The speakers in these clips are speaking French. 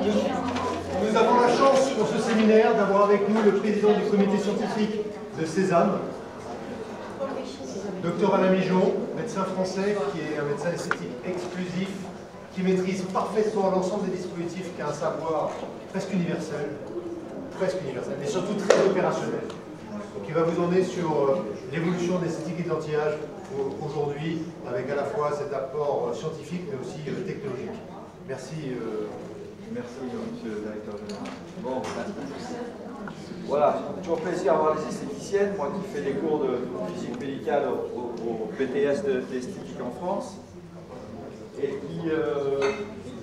Nous avons la chance pour ce séminaire d'avoir avec nous le président du comité scientifique de Sésame, Dr Alain Mijon, médecin français qui est un médecin esthétique exclusif, qui maîtrise parfaitement l'ensemble des dispositifs, qui a un savoir presque universel, mais surtout très opérationnel. Donc il va vous emmener sur l'évolution de l'esthétique et de l'anti-âge aujourd'hui, avec à la fois cet apport scientifique mais aussi technologique. Merci. Merci, monsieur le directeur général. Bon, voilà, j'ai toujours plaisir à voir les esthéticiennes, moi qui fais des cours de physique médicale au BTS d'esthétique en France, et qui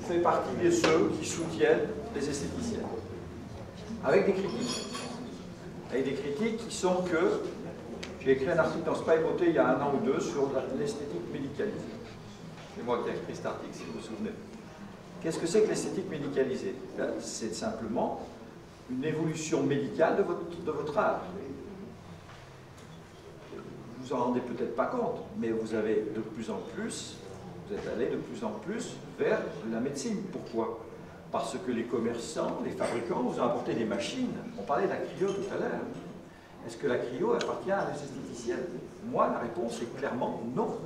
fait partie de ceux qui soutiennent les esthéticiennes. Avec des critiques. Avec des critiques qui sont que, j'ai écrit un article dans Spy Beauté il y a 1 an ou 2 sur l'esthétique médicalisée. C'est moi qui ai écrit cet article, si vous vous souvenez. Qu'est-ce que c'est que l'esthétique médicalisée? C'est simplement une évolution médicale de votre âge. Vous vous en rendez peut-être pas compte, mais vous avez de plus en plus, vous êtes allé de plus en plus vers la médecine. Pourquoi? Parce que les commerçants, les fabricants vous ont apporté des machines. On parlait de la cryo tout à l'heure. Est-ce que la cryo appartient à l'esthéticienne? Moi, la réponse est clairement non.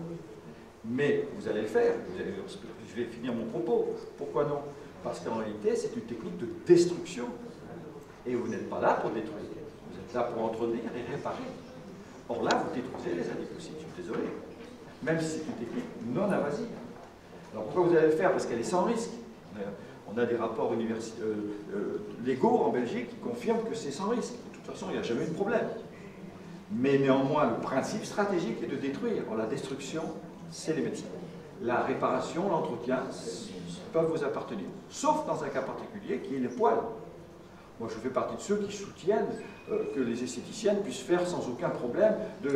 Mais vous allez le faire. Je vais finir mon propos. Pourquoi non? Parce qu'en réalité, c'est une technique de destruction. Et vous n'êtes pas là pour détruire. Vous êtes là pour entretenir et réparer. Or là, vous détruisez les adipocytes. Je suis désolé. Même si c'est une technique non invasive. Alors pourquoi vous allez le faire? Parce qu'elle est sans risque. On a des rapports légaux en Belgique qui confirment que c'est sans risque. De toute façon, il n'y a jamais eu de problème. Mais néanmoins, le principe stratégique est de détruire. Or, la destruction, c'est les médecins. La réparation, l'entretien peuvent vous appartenir. Sauf dans un cas particulier qui est les poils. Moi, je fais partie de ceux qui soutiennent que les esthéticiennes puissent faire sans aucun problème de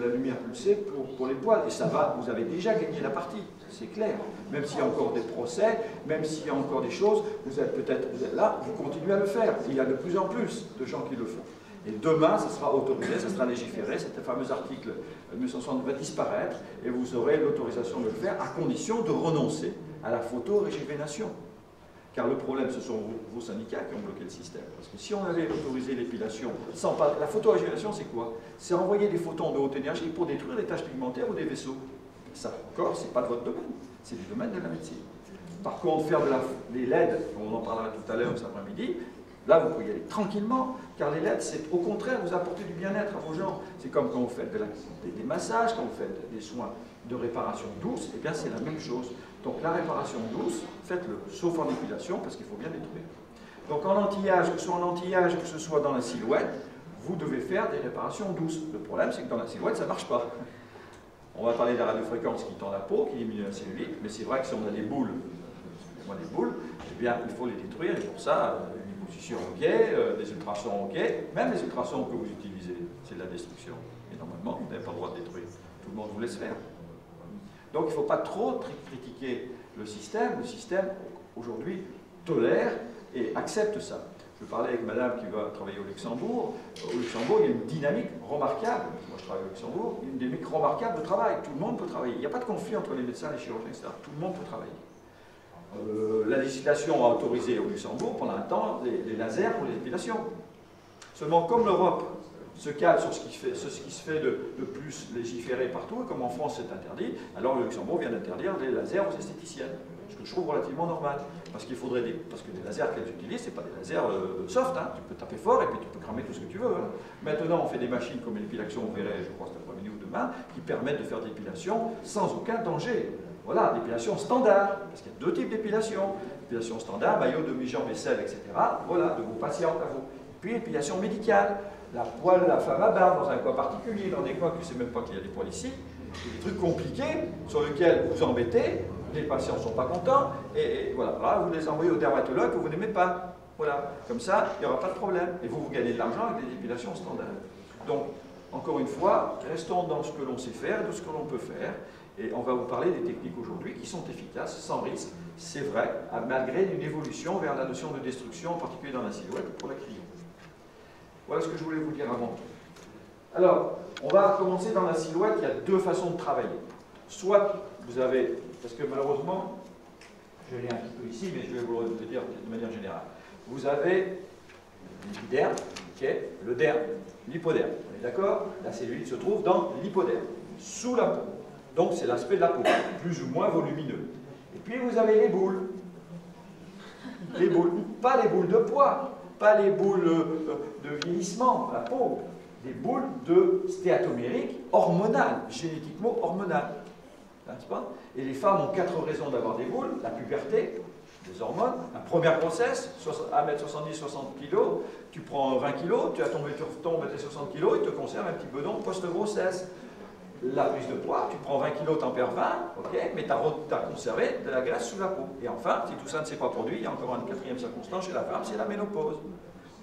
la lumière pulsée pour les poils. Et ça va, vous avez déjà gagné la partie, c'est clair. Même s'il y a encore des procès, même s'il y a encore des choses, vous êtes là, vous continuez à le faire. Il y a de plus en plus de gens qui le font. Et demain, ça sera autorisé, ça sera légiféré, cet fameux article 1960 va disparaître, et vous aurez l'autorisation de le faire, à condition de renoncer à la photorégénération. Car le problème, ce sont vos syndicats qui ont bloqué le système. Parce que si on avait autorisé l'épilation sans pas... La photorégénération, c'est quoi? C'est envoyer des photons de haute énergie pour détruire les taches pigmentaires ou des vaisseaux. Ça, encore, c'est pas de votre domaine, c'est du domaine de la médecine. Par contre, faire des LED, on en parlera tout à l'heure cet après-midi, là, vous pouvez y aller tranquillement, car les LED, c'est au contraire vous apporter du bien-être à vos gens. C'est comme quand vous faites des massages, quand vous faites des soins de réparation douce, et bien c'est la même chose. Donc la réparation douce, faites-le, sauf en épilation, parce qu'il faut bien détruire. Donc en anti-âge, que ce soit en anti-âge, que ce soit dans la silhouette, vous devez faire des réparations douces. Le problème, c'est que dans la silhouette, ça ne marche pas. On va parler de la radiofréquence qui tend la peau, qui diminue la cellulite, mais c'est vrai que si on a des boules, eh bien, il faut les détruire, et pour ça, une liposuction au guet, des ultrasons au guet, même les ultrasons que vous utilisez, c'est de la destruction. Et normalement, vous n'avez pas le droit de détruire. Tout le monde vous laisse faire. Donc il ne faut pas trop critiquer le système. Le système, aujourd'hui, tolère et accepte ça. Je parlais avec madame qui va travailler au Luxembourg. Au Luxembourg, il y a une dynamique remarquable. Moi, je travaille au Luxembourg. Il y a une dynamique remarquable de travail. Tout le monde peut travailler. Il n'y a pas de conflit entre les médecins, les chirurgiens, etc. Tout le monde peut travailler. La législation a autorisé au Luxembourg pendant un temps les lasers pour les épilations. Seulement, comme l'Europe se cale sur ce qui se fait de plus légiféré partout, et comme en France c'est interdit, alors le Luxembourg vient d'interdire les lasers aux esthéticiennes. Ce que je trouve relativement normal. Parce qu'il faudrait parce que des lasers qu'elles utilisent, c'est pas des lasers soft, hein. Tu peux taper fort et puis tu peux cramer tout ce que tu veux. Hein. Maintenant, on fait des machines comme l'épilation, vous verrez, je crois, cet après-midi ou demain, qui permettent de faire des épilations sans aucun danger. Voilà, l'épilation standard, parce qu'il y a 2 types d'épilation. Épilation standard, maillot, demi-jambe, aisselle, etc. Voilà, de vos patientes à vous. Puis épilation médicale, la poêle, la femme à barbe, dans un coin particulier, dans des coins que je ne sais même pas qu'il y a des poils ici, des trucs compliqués sur lesquels vous embêtez, les patients ne sont pas contents, et voilà, là, vous les envoyez au dermatologue que vous n'aimez pas. Voilà, comme ça, il n'y aura pas de problème. Et vous gagnez de l'argent avec des épilations standards. Donc, encore une fois, restons dans ce que l'on sait faire, de ce que l'on peut faire. Et on va vous parler des techniques aujourd'hui qui sont efficaces, sans risque, c'est vrai, malgré une évolution vers la notion de destruction, en particulier dans la silhouette pour la cryo. Voilà ce que je voulais vous dire avant tout. Alors, on va commencer dans la silhouette, il y a 2 façons de travailler. Soit vous avez, parce que malheureusement, je l'ai un petit peu ici, mais je vais vous le dire de manière générale. Vous avez l'épiderme, okay, le derme, l'hypoderme. On est d'accord? La cellulite se trouve dans l'hypoderme, sous la peau. Donc c'est l'aspect de la peau, plus ou moins volumineux. Et puis vous avez les boules. Les boules, pas les boules de poids, pas les boules de vieillissement, la peau, des boules de stéatomérique hormonale, génétiquement hormonale. N'est-ce pas? Et les femmes ont 4 raisons d'avoir des boules: la puberté, des hormones, la première grossesse, 1m70, 60 kg, tu prends 20 kg, tu tombes à tes 60 kg, il te conserve un petit bedon post-grossesse. La prise de poids, tu prends 20 kg, tu en perds 20, ok, mais tu as conservé de la graisse sous la peau. Et enfin, si tout ça ne s'est pas produit, il y a encore une 4e circonstance chez la femme, c'est la ménopause.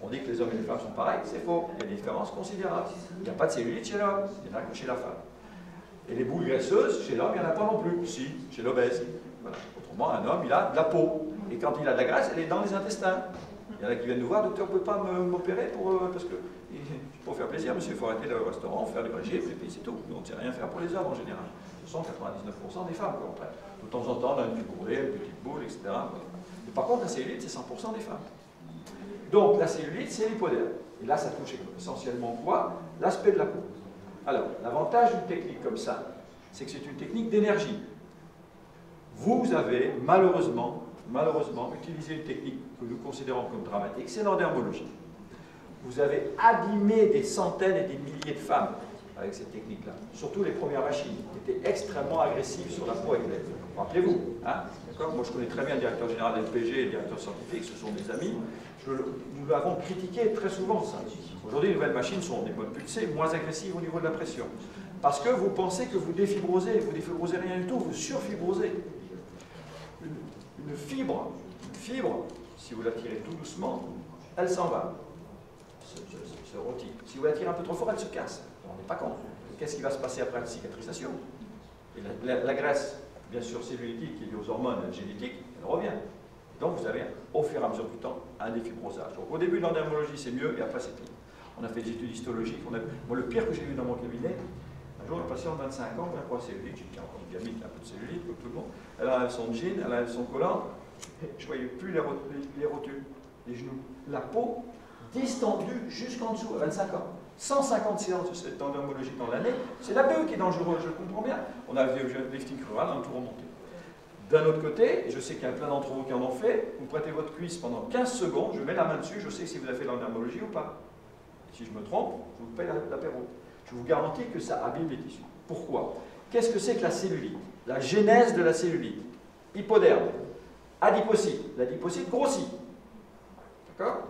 On dit que les hommes et les femmes sont pareils, c'est faux. Il y a des différences considérables. Il n'y a pas de cellulite chez l'homme, il n'y en a que chez la femme. Et les boules graisseuses, chez l'homme, il n'y en a pas non plus. Si, chez l'obèse. Voilà. Autrement, un homme, il a de la peau. Et quand il a de la graisse, elle est dans les intestins. Il y en a qui viennent nous voir: docteur, on ne peut pas m'opérer parce que, pour faire plaisir, monsieur, il faut arrêter le restaurant, faire du régime, et puis c'est tout. Nous, on ne sait rien faire pour les hommes en général. Ce sont 99% des femmes qu'on traite. De temps en temps, on a une petite bourrée, une petite boule, etc. Mais par contre, la cellulite, c'est 100% des femmes. Donc, la cellulite, c'est l'hypoderme. Et là, ça touche essentiellement quoi? L'aspect de la peau. Alors, l'avantage d'une technique comme ça, c'est que c'est une technique d'énergie. Vous avez, malheureusement, utilisé une technique que nous considérons comme dramatique, c'est l'endermologie. Vous avez abîmé des centaines et des milliers de femmes avec cette technique-là. Surtout les premières machines, qui étaient extrêmement agressives sur la peau avec les... Rappelez-vous, hein? D'accord? Moi, je connais très bien le directeur général de l'LPG et le directeur scientifique, ce sont des amis. Nous l'avons critiqué très souvent, ça. Aujourd'hui, les nouvelles machines sont des modes pulsés, moins agressives au niveau de la pression. Parce que vous pensez que vous défibrosez rien du tout, vous surfibrosez. Une fibre, si vous la tirez tout doucement, elle s'en va, se rôtit. Si vous la tirez un peu trop fort, elle se casse. On n'est pas compte. Qu'est-ce qui va se passer après la cicatrisation? Et la graisse, bien sûr, cellulitique, qui est liée aux hormones génétiques, elle revient. Donc vous avez, au fur et à mesure du temps, un défibrosage. Donc au début de l'endermologie, c'est mieux, et après c'est pire. On a fait des études histologiques. Moi, le pire que j'ai vu dans mon cabinet, un jour, un patient de 25 ans, 23 cellulites, j'ai dit encore une gamine qui a un peu de cellulite, comme tout le monde. Elle a son jean, elle a son collant, je ne voyais plus les rotules, les genoux. La peau distendue jusqu'en dessous, à 25 ans. 150 séances de cette endermologie dans l'année, c'est la BE qui est dangereuse, je le comprends bien. On a vu un lifting rural, on a tout remonté. D'un autre côté, je sais qu'il y a plein d'entre vous qui en ont fait, vous prêtez votre cuisse pendant 15 secondes, je mets la main dessus, je sais si vous avez fait l'endermologie ou pas. Si je me trompe, je vous paye l'apéro. Je vous garantis que ça abîme les tissus. Pourquoi? Qu'est-ce que c'est que la cellulite? La genèse de la cellulite. Hypoderme, adipocyte. L'adipocyte grossit. D'accord?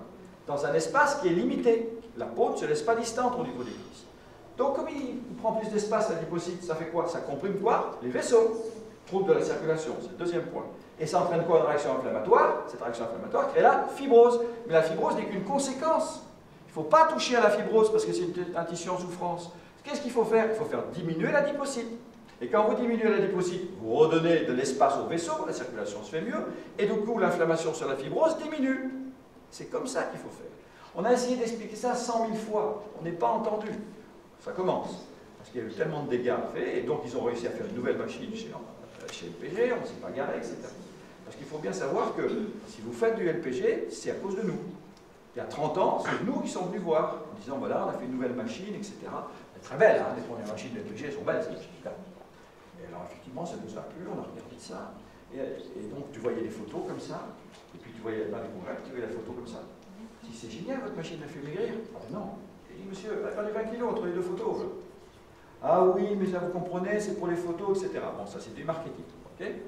Dans un espace qui est limité. La peau ne se laisse pas distante au niveau des cuisses. Donc, comme il prend plus d'espace, l'adipocyte, ça fait quoi? Ça comprime quoi? Les vaisseaux. Trouble de la circulation, c'est le deuxième point. Et ça entraîne quoi? Une réaction inflammatoire. Cette réaction inflammatoire crée la fibrose. Mais la fibrose n'est qu'une conséquence. Il ne faut pas toucher à la fibrose parce que c'est un tissu en souffrance. Qu'est-ce qu'il faut faire? Il faut faire diminuer l'adipocyte. Et quand vous diminuez l'adipocyte, vous redonnez de l'espace au vaisseau, la circulation se fait mieux, et du coup l'inflammation sur la fibrose diminue. C'est comme ça qu'il faut faire. On a essayé d'expliquer ça 100 000 fois, on n'est pas entendu. Ça commence, parce qu'il y a eu tellement de dégâts faits, et donc ils ont réussi à faire une nouvelle machine chez LPG, on ne s'est pas garé, etc. Parce qu'il faut bien savoir que si vous faites du LPG, c'est à cause de nous. Il y a 30 ans, c'est nous qui sommes venus voir, en disant voilà, on a fait une nouvelle machine, etc. Elle est très belle, hein, les premières machines de LPG, elles sont belles, c'est. Et alors effectivement, ça nous a plu, on a regardé ça, et donc tu voyais les photos comme ça, et puis tu voyais dans les congrès, tu voyais la photo comme ça. Si c'est génial, votre machine a fait maigrir. Ah ben non. J'ai dit, monsieur, attendez 20 kilos entre les deux photos. Ah oui, mais ça vous comprenez, c'est pour les photos, etc. Bon, ça c'est du marketing. Okay,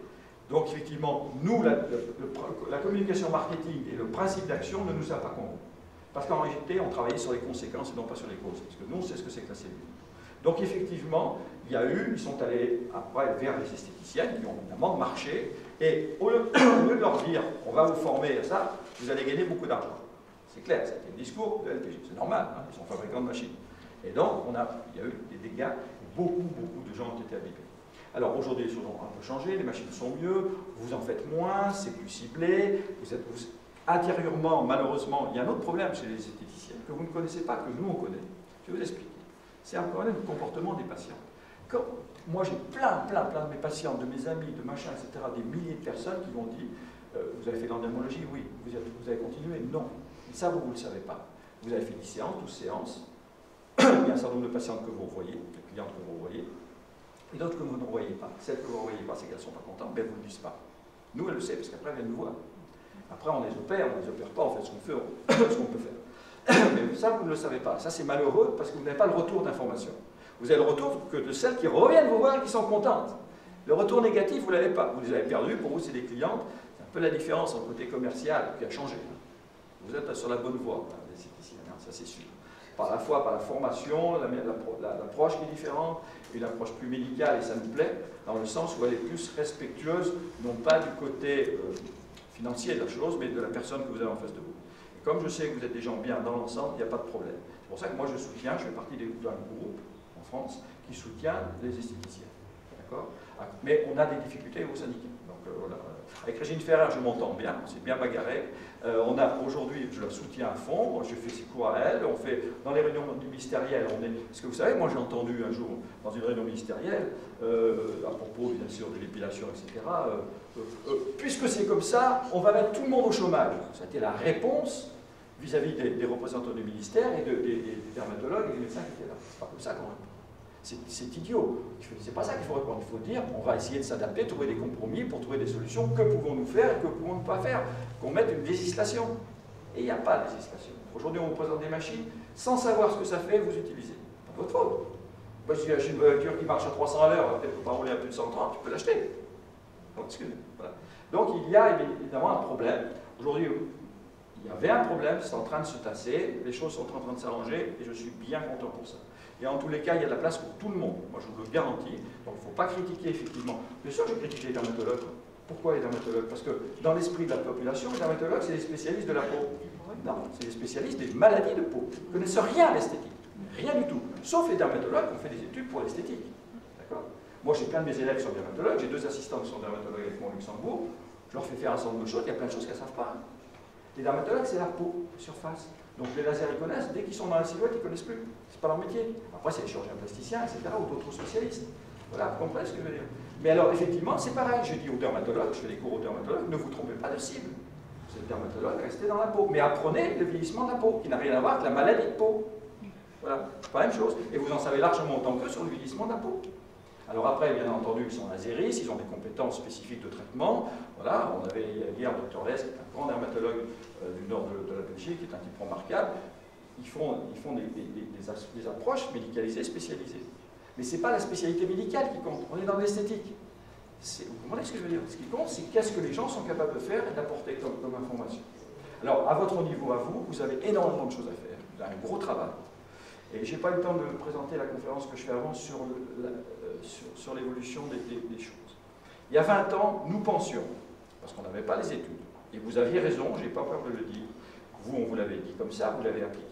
donc effectivement, nous, la communication marketing et le principe d'action ne nous a pas convaincus. Parce qu'en réalité, on travaillait sur les conséquences et non pas sur les causes. Parce que nous, on sait ce que c'est que la cellule. Donc effectivement, ils sont allés après vers les esthéticiennes qui ont évidemment marché, et au lieu de leur dire on va vous former à ça, vous allez gagner beaucoup d'argent. C'est clair, c'était le discours de LPG, c'est normal, hein, ils sont fabricants de machines. Et donc, il y a eu des dégâts, beaucoup de gens ont été abîmés. Alors aujourd'hui, les choses ont un peu changé, les machines sont mieux, vous en faites moins, c'est plus ciblé, intérieurement, malheureusement, il y a un autre problème chez les esthéticiennes que vous ne connaissez pas, que nous on connaît. Je vais vous expliquer. C'est un problème de comportement des patients. Moi, j'ai plein de mes patients, de mes amis, de machin, etc., des milliers de personnes qui m'ont dit vous avez fait de l'endamologie? Oui. Vous avez continué? Non. Et ça, vous ne le savez pas. Vous avez fait 10 séances, 12 séances. Il y a un certain nombre de patientes que vous revoyez, de clientes que vous revoyez, et d'autres que vous ne revoyez pas. Celles que vous ne revoyez pas, c'est qu'elles ne sont pas contentes, mais elles ne vous le disent pas. Nous, elles le savent, parce qu'après, elles viennent nous voir. Après, on les opère pas, on fait ce qu'on peut faire. Mais ça, vous ne le savez pas. Ça, c'est malheureux, parce que vous n'avez pas le retour d'information. Vous avez le retour que de celles qui reviennent vous voir et qui sont contentes. Le retour négatif, vous ne l'avez pas. Vous les avez perdus, pour vous, c'est des clientes. C'est un peu la différence entre le côté commercial qui a changé. Vous êtes sur la bonne voie, les esthéticiens, ça c'est sûr. Par la fois, par la formation, l'approche qui est différente, une approche plus médicale, et ça nous plaît, dans le sens où elle est plus respectueuse, non pas du côté financier de la chose, mais de la personne que vous avez en face de vous. Et comme je sais que vous êtes des gens bien dans l'ensemble, il n'y a pas de problème. C'est pour ça que moi je soutiens, je fais partie d'un groupe en France qui soutient les esthéticiens. D'accord? Mais on a des difficultés au syndicat. Donc voilà. Avec Régine Ferrer, je m'entends bien, on s'est bien bagarré. On a aujourd'hui, je la soutiens à fond, je fais ses cours à elle, on fait dans les réunions ministérielles, parce que vous savez, moi j'ai entendu un jour dans une réunion ministérielle, à propos bien sûr de l'épilation, etc., puisque c'est comme ça, on va mettre tout le monde au chômage. C'était la réponse vis-à-vis des représentants du ministère et des dermatologues et des médecins qui étaient là. C'est pas comme ça quand même. C'est idiot. C'est pas ça qu'il faut répondre. Il faut dire, on va essayer de s'adapter, trouver des compromis pour trouver des solutions. Que pouvons-nous faire et que pouvons-nous pas faire? Qu'on mette une législation. Et il n'y a pas de législation. Aujourd'hui, on vous présente des machines, sans savoir ce que ça fait, vous utilisez. Pas votre faute. Moi, si j'ai une voiture qui marche à 300 à l'heure, peut-être pas rouler à plus de 130, tu peux l'acheter. Donc, voilà. Donc, il y a évidemment un problème. Aujourd'hui, il y avait un problème, c'est en train de se tasser, les choses sont en train de s'arranger, et je suis bien content pour ça. Et en tous les cas, il y a de la place pour tout le monde. Moi, je vous le garantis. Donc, il ne faut pas critiquer, effectivement. Bien sûr, je critique les dermatologues. Pourquoi les dermatologues? Parce que dans l'esprit de la population, les dermatologues, c'est les spécialistes de la peau. Non, c'est les spécialistes des maladies de peau. Ils ne connaissent rien à l'esthétique. Rien du tout. Sauf les dermatologues qui ont fait des études pour l'esthétique. D'accord? Moi, j'ai plein de mes élèves qui sont dermatologues. J'ai 2 assistants qui sont dermatologues avec moi au Luxembourg. Je leur fais faire un certain nombre de choses. Il y a plein de choses qu'elles ne savent pas. Les dermatologues, c'est la peau, la surface. Donc les lasers, ils connaissent. Dès qu'ils sont dans la silhouette, ils ne connaissent plus. C'est pas leur métier. Après, c'est les chirurgiens plasticiens, etc., ou d'autres spécialistes. Voilà, vous comprenez ce que je veux dire. Mais alors, effectivement, c'est pareil. Je dis aux dermatologues, je fais des cours aux dermatologues, ne vous trompez pas de cible. Vous êtes dermatologue, restez dans la peau. Mais apprenez le vieillissement de la peau, qui n'a rien à voir avec la maladie de peau. Voilà, c'est pas la même chose. Et vous en savez largement autant qu'eux sur le vieillissement de la peau. Alors après, bien entendu, ils sont laséristes, ils ont des compétences spécifiques de traitement. Voilà, on avait hier Dr Les, qui est un grand dermatologue du nord de la Belgique, qui est un type remarquable. Ils font des approches médicalisées, spécialisées. Mais ce n'est pas la spécialité médicale qui compte, on est dans l'esthétique. Vous comprenez ce que je veux dire? Ce qui compte, c'est qu'est-ce que les gens sont capables de faire et d'apporter comme information. Alors, à votre niveau, à vous, vous avez énormément de choses à faire. Vous avez un gros travail. Et je n'ai pas eu le temps de présenter la conférence que je fais avant sur l'évolution des choses. Il y a 20 ans, nous pensions, parce qu'on n'avait pas les études, et vous aviez raison, je n'ai pas peur de le dire, vous, on vous l'avait dit comme ça, vous l'avez appliqué.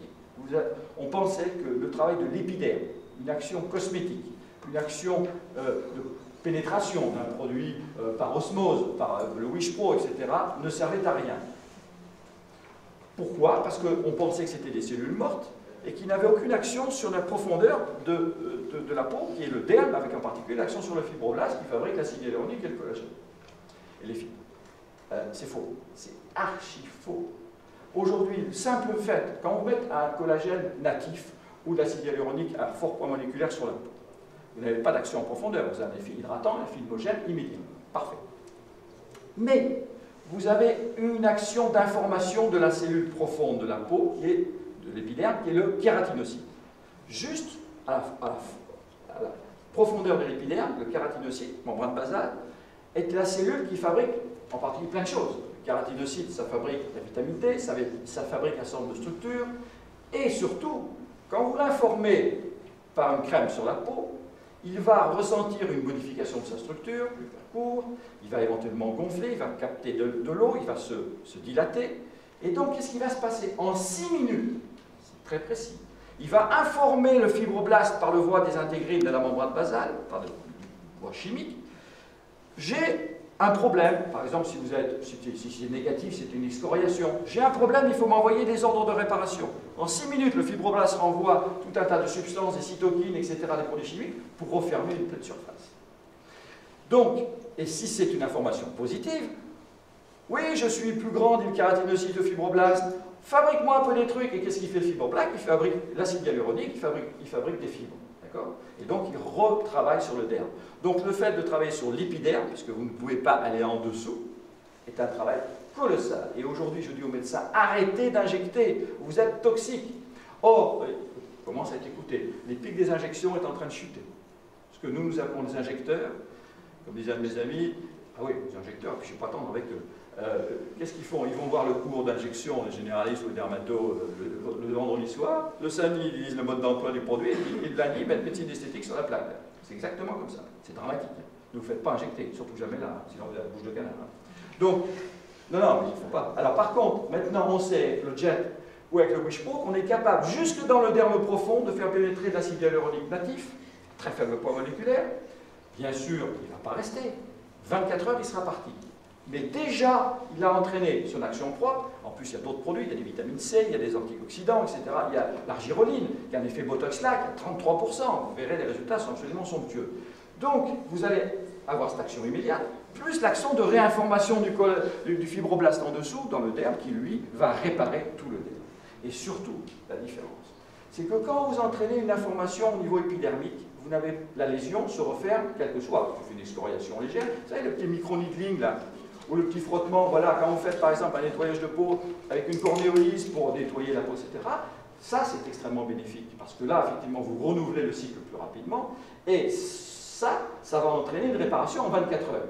On pensait que le travail de l'épiderme, une action cosmétique, une action de pénétration d'un produit par osmose, par le Wish Pro, etc., ne servait à rien. Pourquoi? Parce qu'on pensait que c'était des cellules mortes, et qui n'avait aucune action sur la profondeur de la peau, qui est le derme, avec en particulier l'action sur le fibroblast qui fabrique l'acide hyaluronique et le collagène. Et les fibres. C'est faux. C'est archi faux. Aujourd'hui, le simple fait, quand vous mettez un collagène natif ou de l'acide hyaluronique à fort poids moléculaire sur la peau, vous n'avez pas d'action en profondeur. Vous avez un effet hydratant, un effet homogène immédiat. Parfait. Mais vous avez une action d'information de la cellule profonde de la peau, qui est de l'épiderme, qui est le kératinocyte. Juste à la profondeur de l'épiderme, le kératinocyte, membrane basale, est la cellule qui fabrique en particulier plein de choses. Le kératinocyte, ça fabrique la vitamine D, ça fabrique un certain nombre de structures, et surtout, quand vous l'informez par une crème sur la peau, il va ressentir une modification de sa structure, plus faire court, il va éventuellement gonfler, il va capter de l'eau, il va se dilater, et donc qu'est-ce qui va se passer? En 6 minutes, très précis. Il va informer le fibroblast par le voie des intégrines de la membrane basale, par le voie chimique. J'ai un problème, par exemple, si c'est négatif, c'est une excoriation. J'ai un problème, il faut m'envoyer des ordres de réparation. En 6 minutes, le fibroblast renvoie tout un tas de substances, des cytokines, etc., des produits chimiques, pour refermer une plaie de surface. Donc, et si c'est une information positive, oui, je suis plus grand du kératinocyte de fibroblast, fabrique-moi un peu des trucs. Et qu'est-ce qu'il fait le fibroblast? Il fabrique l'acide hyaluronique, il fabrique des fibres. Et donc, il retravaille sur le derme. Donc, le fait de travailler sur l'épiderme, puisque vous ne pouvez pas aller en dessous, est un travail colossal. Et aujourd'hui, je dis aux médecins, arrêtez d'injecter, vous êtes toxiques. Or, on commence à être écouté, les pics des injections est en train de chuter. Parce que nous avons des injecteurs, comme disaient un de mes amis, ah oui, des injecteurs, puis je ne suis pas tendre avec eux. Qu'est-ce qu'ils font? Ils vont voir le cours d'injection, les généralistes ou les dermatos, le vendredi soir. Le samedi, ils lisent le mode d'emploi du produit, et le lundi, ils mettent médecine esthétique sur la plaque. C'est exactement comme ça. C'est dramatique. Ne vous faites pas injecter, surtout jamais là, sinon vous avez la bouche de canard. Donc, non, mais il ne faut pas. Alors par contre, maintenant on sait, le jet ou avec le Wishpo, qu'on est capable, jusque dans le derme profond, de faire pénétrer de l'acide hyaluronique natif, très faible poids moléculaire. Bien sûr, il ne va pas rester. 24 heures, il sera parti. Mais déjà, il a entraîné son action propre. En plus, il y a d'autres produits, il y a des vitamines C, il y a des antioxydants, etc. Il y a l'argiroline, qui a un effet Botox-like à 33%. Vous verrez, les résultats sont absolument somptueux. Donc, vous allez avoir cette action immédiate, plus l'action de réinformation du fibroblast en dessous, dans le derme, qui, lui, va réparer tout le derme. Et surtout, la différence, c'est que quand vous entraînez une information au niveau épidermique, vous n'avez, la lésion se referme, quel que soit, vous faites une excoriation légère, vous savez, le petit micro-needling, là, ou le petit frottement, voilà, quand vous faites par exemple un nettoyage de peau avec une cornéolyse pour nettoyer la peau, etc., ça c'est extrêmement bénéfique, parce que là, effectivement, vous renouvelez le cycle plus rapidement, et ça va entraîner une réparation en 24 heures,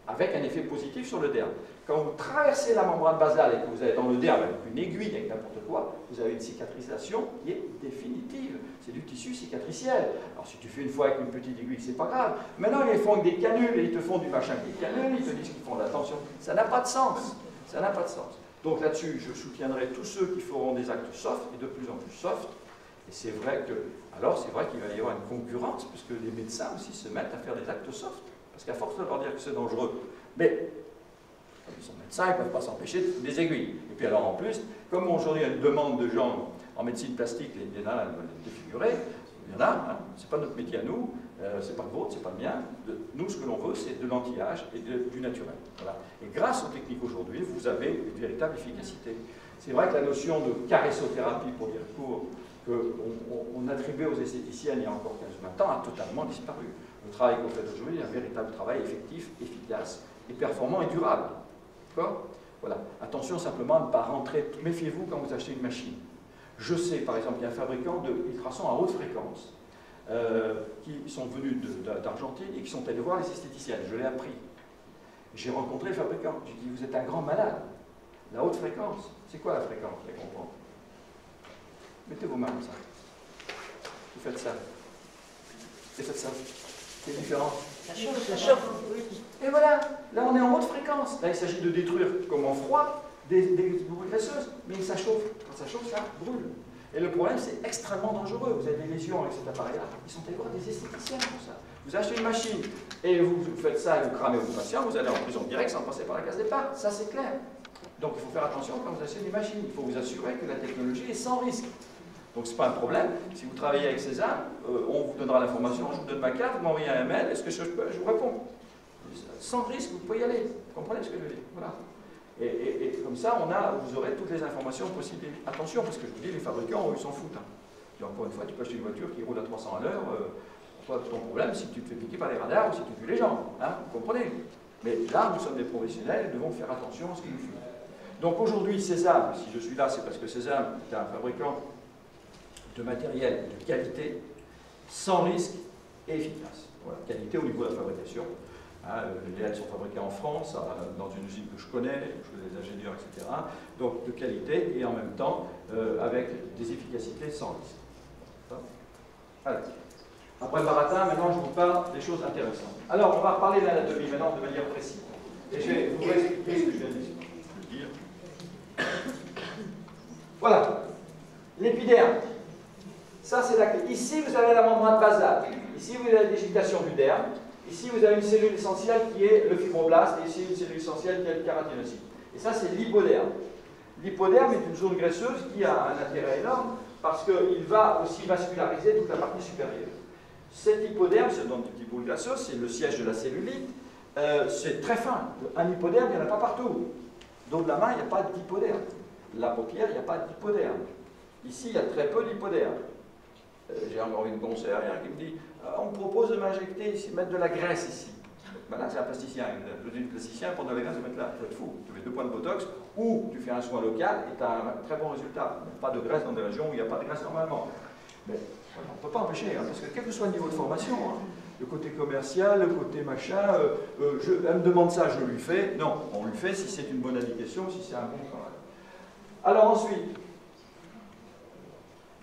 avec un effet positif sur le derme. Quand vous traversez la membrane basale et que vous allez dans le derme avec une aiguille, avec n'importe quoi, vous avez une cicatrisation qui est définitive. C'est du tissu cicatriciel. Alors si tu fais une fois avec une petite aiguille, c'est pas grave. Maintenant, ils font avec des canules et ils te font du machin avec des canules, ils te disent qu'ils font de la tension. Ça n'a pas de sens. Ça n'a pas de sens. Donc là-dessus, je soutiendrai tous ceux qui feront des actes soft et de plus en plus soft. Et c'est vrai que, alors c'est vrai qu'il va y avoir une concurrence, puisque les médecins aussi se mettent à faire des actes soft. Parce qu'à force de leur dire que c'est dangereux, mais comme ils sont médecins, ils ne peuvent pas s'empêcher des aiguilles. Et puis alors en plus, comme aujourd'hui il y a une demande de gens en médecine plastique, il y en a défigurés, il y en a, hein, c'est pas notre métier à nous, c'est pas le vôtre, c'est pas le mien. Nous, ce que l'on veut, c'est de l'anti-âge et du naturel. Voilà. Et grâce aux techniques aujourd'hui, vous avez une véritable efficacité. C'est vrai que la notion de caressothérapie, pour dire court, qu'on attribuait aux esthéticiennes il y a encore 15 ou 20 ans, a totalement disparu. Le travail qu'on fait aujourd'hui est un véritable travail effectif, efficace, et performant et durable. D'accord ? Voilà. Attention simplement à ne pas rentrer, méfiez-vous quand vous achetez une machine. Je sais, par exemple, qu'il y a un fabricant d'ultrasons à haute fréquence qui sont venus d'Argentine et qui sont allés voir les esthéticiennes. Je l'ai appris. J'ai rencontré le fabricant. J'ai dit, vous êtes un grand malade. La haute fréquence, c'est quoi la fréquence? Je vais comprendre. Mettez vos mains comme ça. Vous faites ça. Et faites ça. C'est différent. Ça chauffe, ça chauffe. Et voilà, là on est en haute fréquence. Là il s'agit de détruire, comme en froid, des boules graisseuses, mais ça chauffe. Quand ça chauffe, ça brûle. Et le problème, c'est extrêmement dangereux. Vous avez des lésions avec cet appareil-là. Ils sont allés voir des esthéticiens pour ça. Vous achetez une machine et vous faites ça et vous cramez vos patients, vous allez en prison directe sans passer par la case départ. Ça, c'est clair. Donc il faut faire attention quand vous achetez des machines. Il faut vous assurer que la technologie est sans risque. Donc ce n'est pas un problème. Si vous travaillez avec César, on vous donnera l'information, je vous donne ma carte, vous m'envoyez un mail, est-ce que je vous réponds? Sans risque, vous pouvez y aller. Vous comprenez ce que je veux dire? Voilà. Et comme ça, vous aurez toutes les informations possibles. Attention, parce que je vous dis, les fabricants, ils s'en foutent. Hein. Et encore une fois, tu peux acheter une voiture qui roule à 300 à l'heure, toi, ton problème, si tu te fais piquer par les radars ou si tu tues les gens. Hein, vous comprenez? Mais là, nous sommes des professionnels et devons faire attention à ce qu'ils nous font. Donc aujourd'hui, César, si je suis là, c'est parce que César est un fabricant de matériel de qualité, sans risque et efficace. Voilà, qualité au niveau de la fabrication. Hein, les LED sont fabriqués en France, dans une usine que je connais des ingénieurs, etc. Donc de qualité et en même temps avec des efficacités sans risque. Allez. Après le baratin, maintenant je vous parle des choses intéressantes. Alors on va reparler de l'anatomie maintenant de manière précise. Et je vais vous expliquer ce que je viens de dire. Voilà. L'épiderme. Ça c'est la clé. Ici vous avez la membrane basale. Ici vous avez la digitation du derme. Ici, vous avez une cellule essentielle qui est le fibroblaste, et ici, une cellule essentielle qui est le kératinocyte. Et ça, c'est l'hypoderme. L'hypoderme est une zone graisseuse qui a un intérêt énorme parce qu'il va aussi vasculariser toute la partie supérieure. Cet hypoderme, c'est dans des petites boules graisseuses, c'est le siège de la cellulite. C'est très fin. Un hypoderme, il n'y en a pas partout. Dos de la main, il n'y a pas d'hypoderme. La paupière, il n'y a pas d'hypoderme. Ici, il y a très peu d'hypoderme. J'ai encore vu une concert, il y en a qui me dit on me propose de m'injecter ici, mettre de la graisse ici. Ben là, c'est un plasticien. Un plasticien, pour de la graisse, mettre là. Il faut être fou. Tu fais 2 points de botox ou tu fais un soin local et tu as un très bon résultat. Pas de graisse dans des régions où il n'y a pas de graisse normalement. Mais on ne peut pas empêcher, hein, parce que quel que soit le niveau de formation, hein, le côté commercial, le côté machin, elle me demande ça, je lui fais. Non, on lui fait si c'est une bonne indication, si c'est un bon travail. Alors ensuite,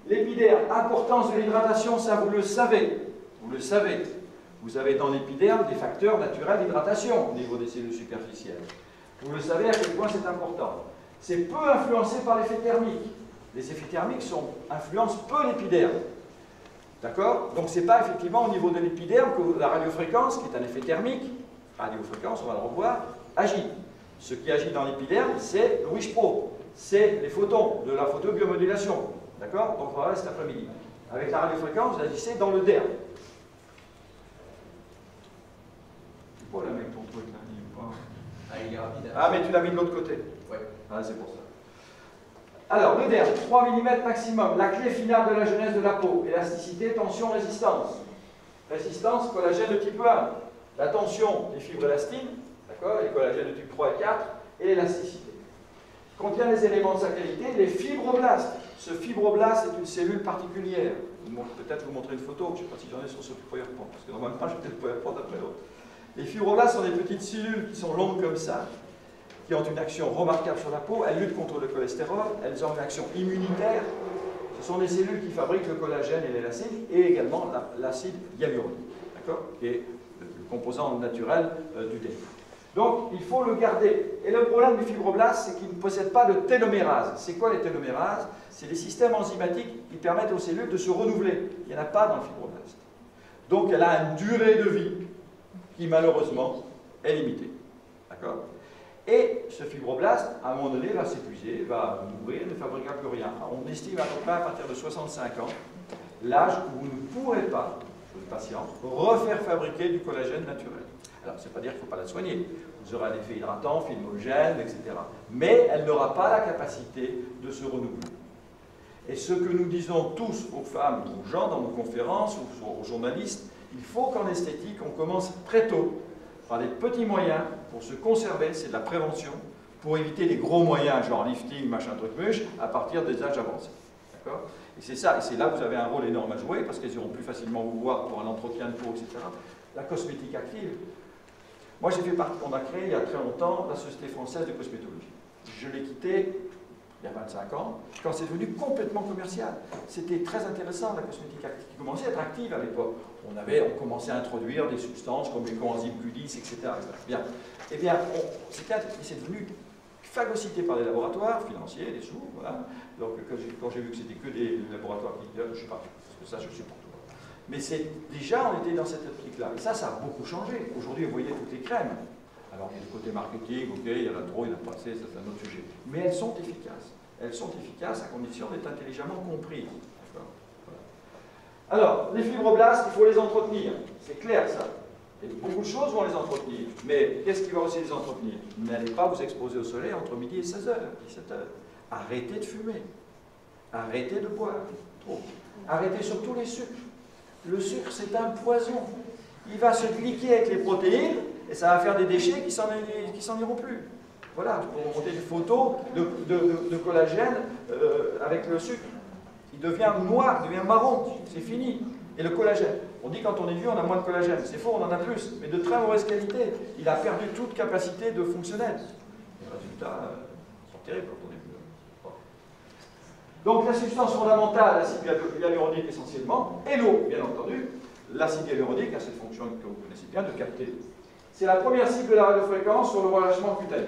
l'épiderme, importance de l'hydratation, ça vous le savez. Vous le savez. Vous avez dans l'épiderme des facteurs naturels d'hydratation au niveau des cellules superficielles. Vous le savez à quel point c'est important. C'est peu influencé par l'effet thermique. Les effets thermiques influencent peu l'épiderme. D'accord? Donc ce n'est pas effectivement au niveau de l'épiderme que la radiofréquence, qui est un effet thermique, radiofréquence, on va le revoir, agit. Ce qui agit dans l'épiderme, c'est le WISH-PRO. C'est les photons de la photobiomodulation. D'accord? Donc on va voir cet après-midi. Avec la radiofréquence, vous agissez dans le derme. C'est quoi là, mec, ton truc là? Il est rapide. Ah, mais tu l'as mis de l'autre côté. Ouais. Ah, c'est pour ça. Alors, le derme, 3 mm maximum. La clé finale de la genèse de la peau. Élasticité, tension, résistance. Résistance, collagène de type 1. La tension, les fibres élastines, d'accord, les collagènes de type 3 et 4, et l'élasticité. Contient les éléments de sa qualité, les fibroblastes. Ce fibroblaste est une cellule particulière. Peut-être vous montrer une photo, je ne sais pas si j'en ai sur ce PowerPoint, parce que normalement, j'ai peut-être le PowerPoint après l'autre. Les fibroblastes sont des petites cellules qui sont longues comme ça, qui ont une action remarquable sur la peau. Elles luttent contre le cholestérol, elles ont une action immunitaire. Ce sont des cellules qui fabriquent le collagène et l'élastine, et également l'acide hyaluronique, d'accord, qui est le composant naturel du derme. Donc, il faut le garder. Et le problème du fibroblast, c'est qu'il ne possède pas de télomérase. C'est quoi les télomérases? C'est des systèmes enzymatiques qui permettent aux cellules de se renouveler. Il n'y en a pas dans le fibroblast. Donc, elle a une durée de vie qui, malheureusement, est limitée. D'accord? Et ce fibroblast, à un moment donné, va s'épuiser, va mourir, ne fabriquera plus rien. On estime à peu près à partir de 65 ans, l'âge où vous ne pourrez pas, pour le patient, refaire fabriquer du collagène naturel. Alors, ça ne veut pas dire qu'il ne faut pas la soigner. Vous aurez un effet hydratant, filmogène, etc. Mais elle n'aura pas la capacité de se renouveler. Et ce que nous disons tous aux femmes, aux gens dans nos conférences, aux journalistes, il faut qu'en esthétique, on commence très tôt, par des petits moyens, pour se conserver, c'est de la prévention, pour éviter les gros moyens, genre lifting, machin, truc, muche, à partir des âges avancés. D'accord? Et c'est ça, et c'est là que vous avez un rôle énorme à jouer, parce qu'elles iront plus facilement vous voir pour un entretien de peau, etc. La cosmétique active. Moi, j'ai fait partie, on a créé il y a très longtemps la Société française de cosmétologie. Je l'ai quittée il y a 25 ans, quand c'est devenu complètement commercial. C'était très intéressant, la cosmétique active, qui commençait à être active à l'époque. On commençait à introduire des substances comme les coenzymes Q10, etc. Bien. Eh bien, c'est devenu phagocyté par les laboratoires financiers, les sous, voilà. Donc, quand j'ai vu que c'était que des laboratoires qui disaient, je ne sais pas, parce que ça, je sais pas. Mais déjà, on était dans cette optique-là. Et ça a beaucoup changé. Aujourd'hui, vous voyez toutes les crèmes. Alors, il y a le côté marketing, ok, il y en a trop, il y en a pas assez, ça c'est un autre sujet. Mais elles sont efficaces. Elles sont efficaces à condition d'être intelligemment comprises. Voilà. Alors, les fibroblastes, il faut les entretenir. C'est clair, ça. Et beaucoup de choses vont les entretenir. Mais qu'est-ce qui va aussi les entretenir? N'allez pas vous exposer au soleil entre midi et 16h, 17h. Arrêtez de fumer. Arrêtez de boire. Trop. Arrêtez surtout les sucres. Le sucre, c'est un poison. Il va se glyquer avec les protéines et ça va faire des déchets qui s'en iront plus. Voilà, je peux vous montrer des photos de collagène avec le sucre. Il devient noir, il devient marron, c'est fini. Et le collagène, on dit quand on est vieux, on a moins de collagène. C'est faux, on en a plus, mais de très mauvaise qualité. Il a perdu toute capacité de fonctionnel. Les résultats sont terribles quand on est vieux. Donc la substance fondamentale, l'acide hyaluronique essentiellement, et l'eau, bien entendu. L'acide hyaluronique a cette fonction que vous connaissez bien de capter l'eau. C'est la première cible de la radiofréquence sur le relâchement cutané.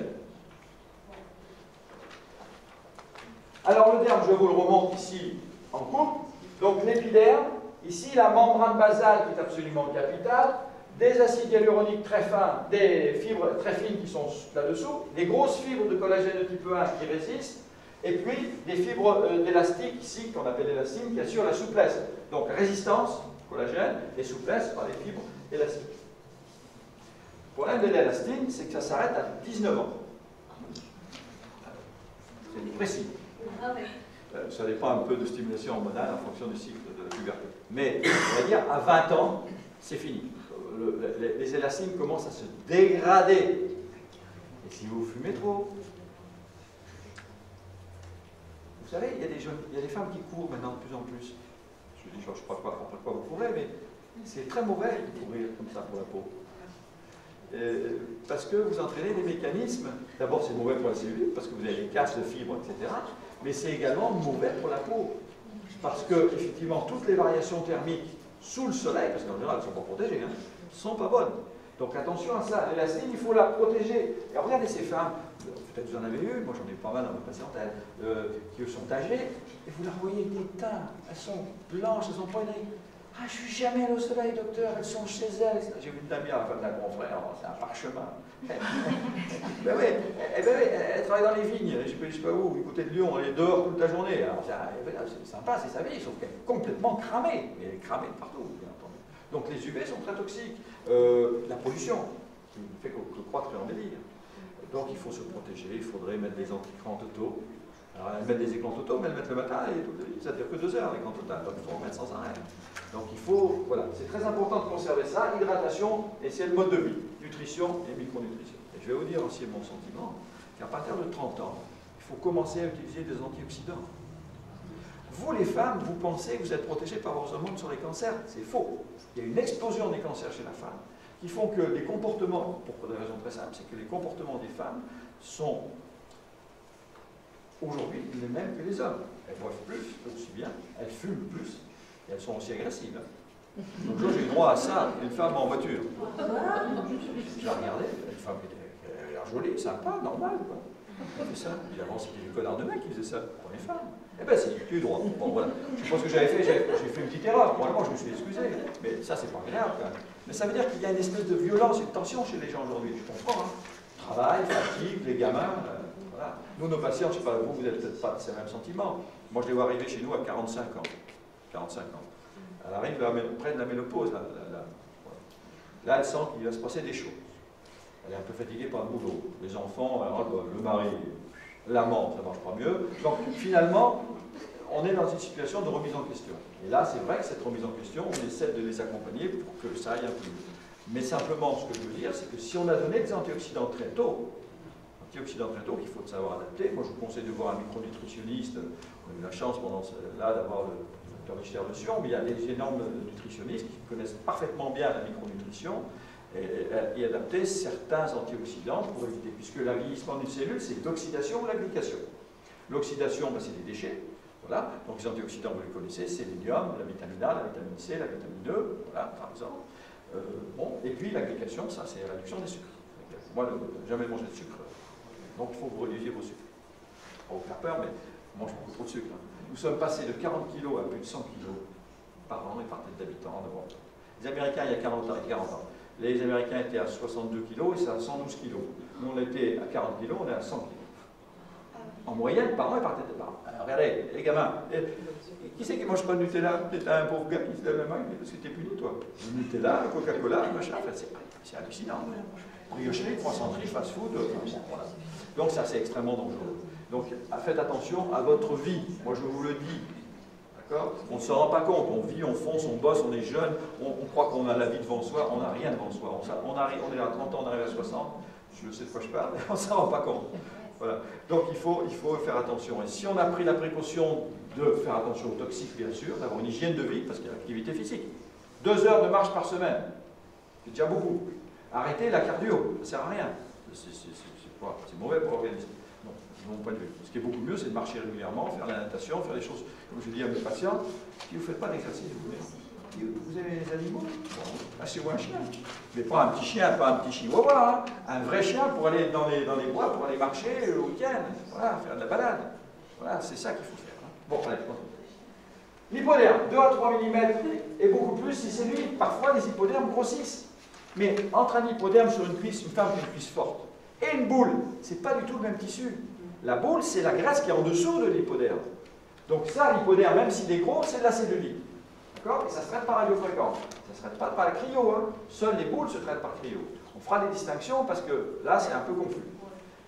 Alors le derme, je vous le remonte ici en coupe. Donc l'épiderme, ici la membrane basale qui est absolument capitale, des acides hyaluroniques très fins, des fibres très fines qui sont là-dessous, des grosses fibres de collagène de type 1 qui résistent, et puis des fibres d'élastique ici, qu'on appelle élastine, qui assurent la souplesse. Donc résistance, collagène, et souplesse par les fibres élastiques. Le problème de l'élastine, c'est que ça s'arrête à 19 ans. C'est précis. Ça dépend un peu de stimulation hormonale en fonction du cycle de puberté. Mais on va dire, à 20 ans, c'est fini. Les élastines commencent à se dégrader. Et si vous fumez trop, vous savez, il y a des femmes qui courent maintenant de plus en plus. Je dis, je ne sais pas contre quoi vous courez, mais c'est très mauvais de courir comme ça pour la peau. Parce que vous entraînez des mécanismes. D'abord, c'est mauvais pour la cellule, parce que vous avez des casses de fibres, etc. Mais c'est également mauvais pour la peau. Parce que, effectivement, toutes les variations thermiques sous le soleil, parce qu'en général, elles ne sont pas protégées, ne sont pas bonnes. Donc attention à ça. L'élastine, il faut la protéger. Et regardez ces femmes, peut-être vous en avez eu, moi j'en ai pas mal dans ma patientèle, qui sont âgées, et vous leur voyez des teints, elles sont blanches, elles sont poignées. Ah, je suis jamais allé au soleil, docteur, elles sont chez elles. J'ai vu une dame à la fin de la confrère, c'est un parchemin. Ben oui, elle travaille dans les vignes, je ne sais pas où, du côté de Lyon, elle est dehors toute la journée. Alors c'est sympa, c'est sa vie, sauf qu'elle est complètement cramée. Elle est cramée de partout, bien entendu. Donc les UV sont très toxiques. La pollution, qui fait croître en délire. Donc il faut se protéger, il faudrait mettre des anti-crans totaux. Alors elles mettent des écrans totaux, mais elles mettent le matin et ça ne dure que 2 heures l'écran total, donc il faut en mettre sans arrêt. Donc il faut, voilà, c'est très important de conserver ça, hydratation, et c'est le mode de vie, nutrition et micronutrition. Et je vais vous dire aussi mon sentiment, qu'à partir de 30 ans, il faut commencer à utiliser des antioxydants. Vous les femmes, vous pensez que vous êtes protégées par vos hormones sur les cancers, c'est faux. Il y a une explosion des cancers chez la femme, qui font que les comportements, pour des raisons très simples, c'est que les comportements des femmes sont aujourd'hui les mêmes que les hommes. Elles boivent plus, aussi bien, elles fument plus, et elles sont aussi agressives. Donc j'ai eu droit à ça, une femme en voiture. J'ai regardé, une femme qui avait l'air jolie, sympa, normale, quoi. Elle fait ça. Avant, c'était des connards de mecs qui faisaient ça pour les femmes. Eh bien, si, tu as eu droit. Bon, voilà. Je sais pas ce que j'avais fait, j'ai fait une petite erreur. Probablement, je me suis excusé. Mais ça, c'est pas grave, quand même. Mais ça veut dire qu'il y a une espèce de violence et de tension chez les gens aujourd'hui. Je comprends, hein. Travail, fatigue, les gamins. Voilà. Nous, nos patients, je ne sais pas, vous n'avez peut-être pas ces mêmes sentiments. Moi, je les vois arriver chez nous à 45 ans. 45 ans. Elle arrive près de la ménopause. Là, elle sent qu'il va se passer des choses. Elle est un peu fatiguée par le boulot. Les enfants, alors, le mari, l'amant, ça ne marche pas mieux. Donc, finalement, on est dans une situation de remise en question. Et là, c'est vrai que cette remise en question, on essaie de les accompagner pour que ça aille un peu mieux. Mais simplement, ce que je veux dire, c'est que si on a donné des antioxydants très tôt, qu'il faut savoir adapter. Moi, je vous conseille de voir un micronutritionniste. On a eu la chance pendant là d'avoir le docteur Michel Dession, mais il y a des énormes nutritionnistes qui connaissent parfaitement bien la micronutrition et adapter certains antioxydants pour éviter, puisque le vieillissement d'une cellule, c'est l'oxydation ou la glycation. L'oxydation, ben, c'est des déchets. Voilà. Donc les antioxydants, vous les connaissez, sélénium, la vitamine A, la vitamine C, la vitamine E, voilà, par exemple. Bon. Et puis la glycation, ça, c'est la réduction des sucres. Moi, jamais manger de sucre. Donc il faut que vous réduisiez vos sucres. Pas vous faire peur, mais on mange beaucoup trop de sucre. Hein. Nous sommes passés de 40 kg à plus de 100 kg par an et par tête d'habitant en Europe. Les Américains, il y a 40 ans. Les Américains étaient à 62 kg et c'est à 112 kg. Nous, on était à 40 kg, on est à 100 kg. En moyenne, par an et par tête d'habitant. Regardez, les gamins, qui c'est qui ne mange pas de Nutella? Peut-être un pauvre gars qui se lève la main parce que t'es puni, toi. Le Nutella, le Coca-Cola, le machin, enfin, c'est hallucinant. Briocherie, croissanterie, fast-food, voilà. Donc ça, c'est extrêmement dangereux. Donc faites attention à votre vie. Moi, je vous le dis. D'accord? On ne se rend pas compte. On vit, on fonce, on bosse, on est jeune. On croit qu'on a la vie devant soi. On n'a rien devant soi. On est à 30 ans, on arrive à 60. Je sais de quoi je parle, mais on ne s'en rend pas compte. Voilà. Donc il faut faire attention. Et si on a pris la précaution de faire attention aux toxiques, bien sûr, d'avoir une hygiène de vie, parce qu'il y a l'activité physique. 2 heures de marche par semaine. C'est déjà beaucoup. Arrêtez la cardio. Ça ne sert à rien. C'est mauvais pour l'organisme. Non, de mon point de vue. Ce qui est beaucoup mieux, c'est de marcher régulièrement, faire la natation, faire des choses. Comme je dis à mes patients, si vous ne faites pas d'exercice, vous avez des animaux, bon, achetez-vous un chien. Mais pas un petit chien, pas un petit chihuahua, hein. Un vrai chien pour aller dans les bois, pour aller marcher le week-end, voilà, faire de la balade. Voilà, c'est ça qu'il faut faire. Hein. Bon, allez, l'hypoderme, 2 à 3 mm et beaucoup plus si c'est lui. Parfois, les hypodermes grossissent. Mais entre un hypoderme sur une cuisse, une femme qui a une cuisse forte, et une boule, c'est pas du tout le même tissu. La boule, c'est la graisse qui est en dessous de l'hypoderme. Donc ça, l'hypoderme, même s'il est gros, c'est de la cellulite. D'accord? Et ça se traite par radiofréquence. Ça ne se traite pas par la cryo. Hein. Seules les boules se traitent par cryo. On fera des distinctions parce que là, c'est un peu confus.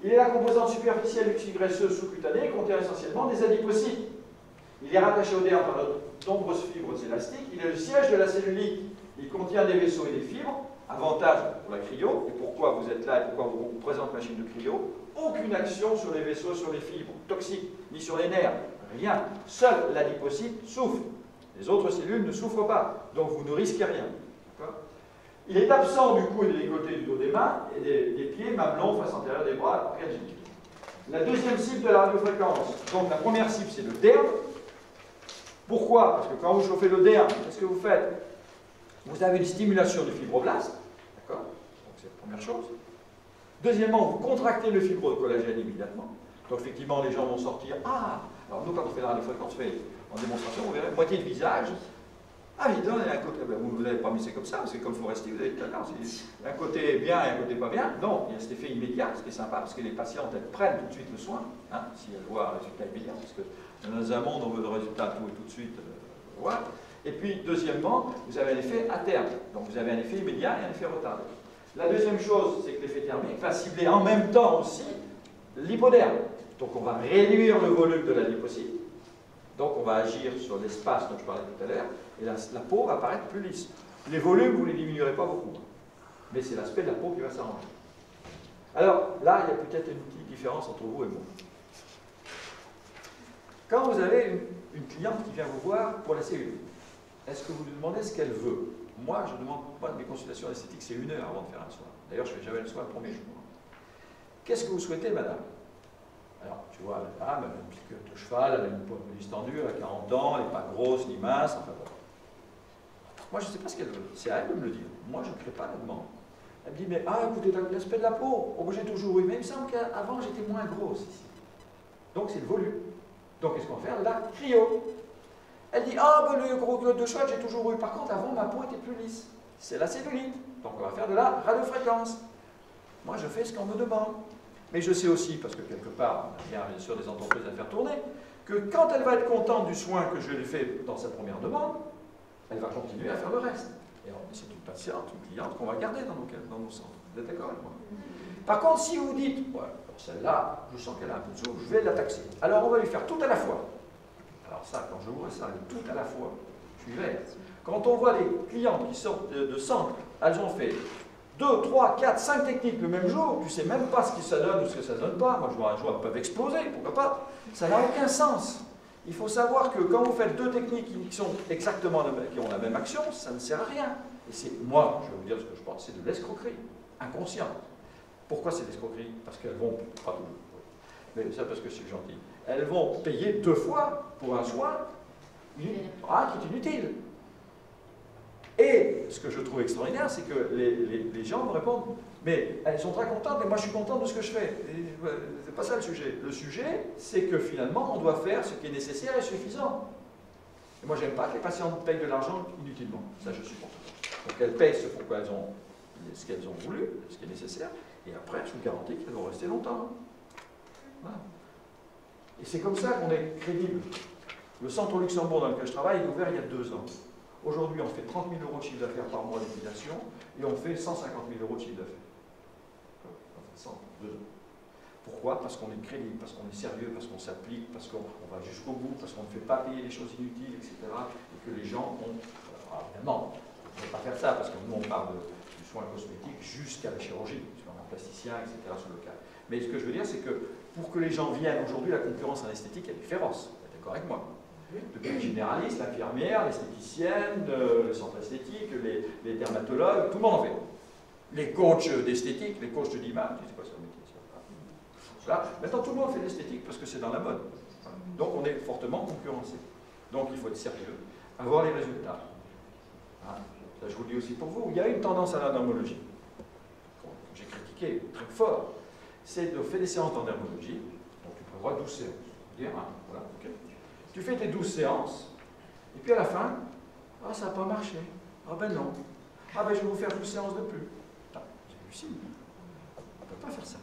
Il est la composante superficielle graisseuse sous-cutanée, contient essentiellement des adipocytes. Il est rattaché au derme par de nombreuses fibres élastiques. Il est le siège de la cellulite. Il contient des vaisseaux et des fibres. Avantage pour la cryo. Et pourquoi vous êtes là et pourquoi vous présente machine de cryo? Aucune action sur les vaisseaux, sur les fibres toxiques, ni sur les nerfs. Rien. Seul l'adipocyte souffre. Les autres cellules ne souffrent pas. Donc vous ne risquez rien. Il est absent du cou et des côtés du dos des mains et des pieds, mamelons, face antérieure des bras, organes génitaux. La deuxième cible de la radiofréquence. Donc la première cible, c'est le derme. Pourquoi? Parce que quand vous chauffez le derme, qu'est-ce que vous faites? Vous avez une stimulation du fibroblast. D'accord? Donc c'est la première chose. Deuxièmement, vous contractez le fibro de collagène immédiatement. Donc effectivement, les gens vont sortir. Ah! Alors nous, quand on fait la radiofréquence, on fait en démonstration, vous verrez moitié de visage. Ah, évidemment, il y a un côté, vous n'avez pas mis ça comme ça, parce que comme Forestier, vous avez dit tout à l'heure, c'est un côté bien et un côté pas bien. Non, il y a cet effet immédiat, ce qui est sympa, parce que les patientes, elles prennent tout de suite le soin, hein, si elles voient un résultat immédiat, parce que dans un monde, on veut le résultat tout et tout de suite. Voilà. Et puis, deuxièmement, vous avez un effet à terme. Donc, vous avez un effet immédiat et un effet retardé. La deuxième chose, c'est que l'effet thermique va cibler en même temps aussi l'hypoderme. Donc, on va réduire le volume de la lipocyte. Donc, on va agir sur l'espace dont je parlais tout à l'heure, et la peau va paraître plus lisse. Les volumes, vous ne les diminuerez pas beaucoup, mais c'est l'aspect de la peau qui va s'arranger. Alors, là, il y a peut-être une petite différence entre vous et moi. Quand vous avez une cliente qui vient vous voir pour la cellulite, est-ce que vous lui demandez ce qu'elle veut? Moi, je demande, de mes consultations esthétiques, c'est 1 heure avant de faire un soin. D'ailleurs, je ne fais jamais le soin le premier jour. Qu'est-ce que vous souhaitez, madame? Alors, tu vois, la dame, elle a une piqûre de cheval, elle a une peau distendue, elle a 40 ans, elle n'est pas grosse ni mince, enfin bon. Moi, je ne sais pas ce qu'elle veut. C'est à elle de me le dire. Moi, je ne crée pas la demande. Elle me dit, mais écoutez, l'aspect de la peau, oh, j'ai toujours eu, mais il me semble qu'avant, j'étais moins grosse ici. Donc, c'est le volume. Donc, qu'est-ce qu'on va faire? La cryo. Elle dit, le gros gueule de cheval, j'ai toujours eu. Par contre, avant, ma peau était plus lisse. C'est la cellulite. Donc, on va faire de la radiofréquence. Moi, je fais ce qu'on me demande. Mais je sais aussi, parce que quelque part, on a bien sûr des entreprises à faire tourner, que quand elle va être contente du soin que je lui ai fait dans sa première demande, elle va continuer à faire le reste. Et c'est une patiente, une cliente qu'on va garder dans nos centres. Vous êtes d'accord avec moi? Par contre, si vous dites, ouais, celle-là, je sens qu'elle a un peu de sous, je vais la taxer. Alors on va lui faire tout à la fois. Alors ça, quand je vois ça, tout à la fois, je suis vert. Quand on voit les clientes qui sortent de centre, elles ont fait 2, 3, 4, 5 techniques le même jour, tu ne sais même pas ce que ça donne ou ce que ça ne donne pas. Moi, je vois un jour, elles peuvent exploser, pourquoi pas? Ça n'a aucun sens. Il faut savoir que quand vous faites 2 techniques qui sont exactement qui ont la même action, ça ne sert à rien. Et c'est, moi, je vais vous dire ce que je pense, c'est de l'escroquerie inconsciente. Pourquoi c'est de l'escroquerie? Parce qu'elles vont, pas toujours, mais ça parce que c'est gentil, elles vont payer 2 fois pour un soin qui est inutile. Et ce que je trouve extraordinaire, c'est que les gens me répondent, mais elles sont très contentes, mais moi je suis contente de ce que je fais. C'est pas ça le sujet. Le sujet, c'est que finalement, on doit faire ce qui est nécessaire et suffisant. Et moi, j'aime pas que les patientes payent de l'argent inutilement. Ça, je supporte pas. Donc elles payent ce pourquoi elles ont, ce qu'elles ont voulu, ce qui est nécessaire, et après, je vous garantis qu'elles vont rester longtemps. Voilà. Et c'est comme ça qu'on est crédible. Le centre au Luxembourg dans lequel je travaille est ouvert il y a 2 ans. Aujourd'hui, on fait 30 000 € de chiffre d'affaires par mois d'utilisation et on fait 150 000 € de chiffre d'affaires. On fait 100 en 2 ans. Pourquoi? Parce qu'on est crédible, parce qu'on est sérieux, parce qu'on s'applique, parce qu'on va jusqu'au bout, parce qu'on ne fait pas payer les choses inutiles, etc. Et que les gens ont... Alors, évidemment, on ne peut pas faire ça, parce que nous, on parle du soin cosmétique jusqu'à la chirurgie, puisqu'on a un plasticien, etc. sur le cas. Mais ce que je veux dire, c'est que pour que les gens viennent, aujourd'hui, la concurrence en esthétique, elle est féroce. Vous êtes d'accord avec moi? Depuis les généralistes, l'infirmière, l'esthéticienne, le centre esthétique, les dermatologues, tout le monde en fait. Les coachs d'esthétique, les coachs d'image, c'est quoi ça le métier? Là, maintenant, tout le monde fait l'esthétique parce que c'est dans la mode. Donc, on est fortement concurrencé. Donc, il faut être sérieux, avoir les résultats. Ça, je vous le dis aussi pour vous. Il y a une tendance à la dermologie, que j'ai critiqué très fort, c'est de faire des séances en dermologie. Donc, tu prévois 12 séances. Voilà, okay. Tu fais tes 12 séances, et puis à la fin, ça n'a pas marché. Ah ben non. Ah ben je vais vous faire 12 séances de plus. possible. On ne peut pas faire ça.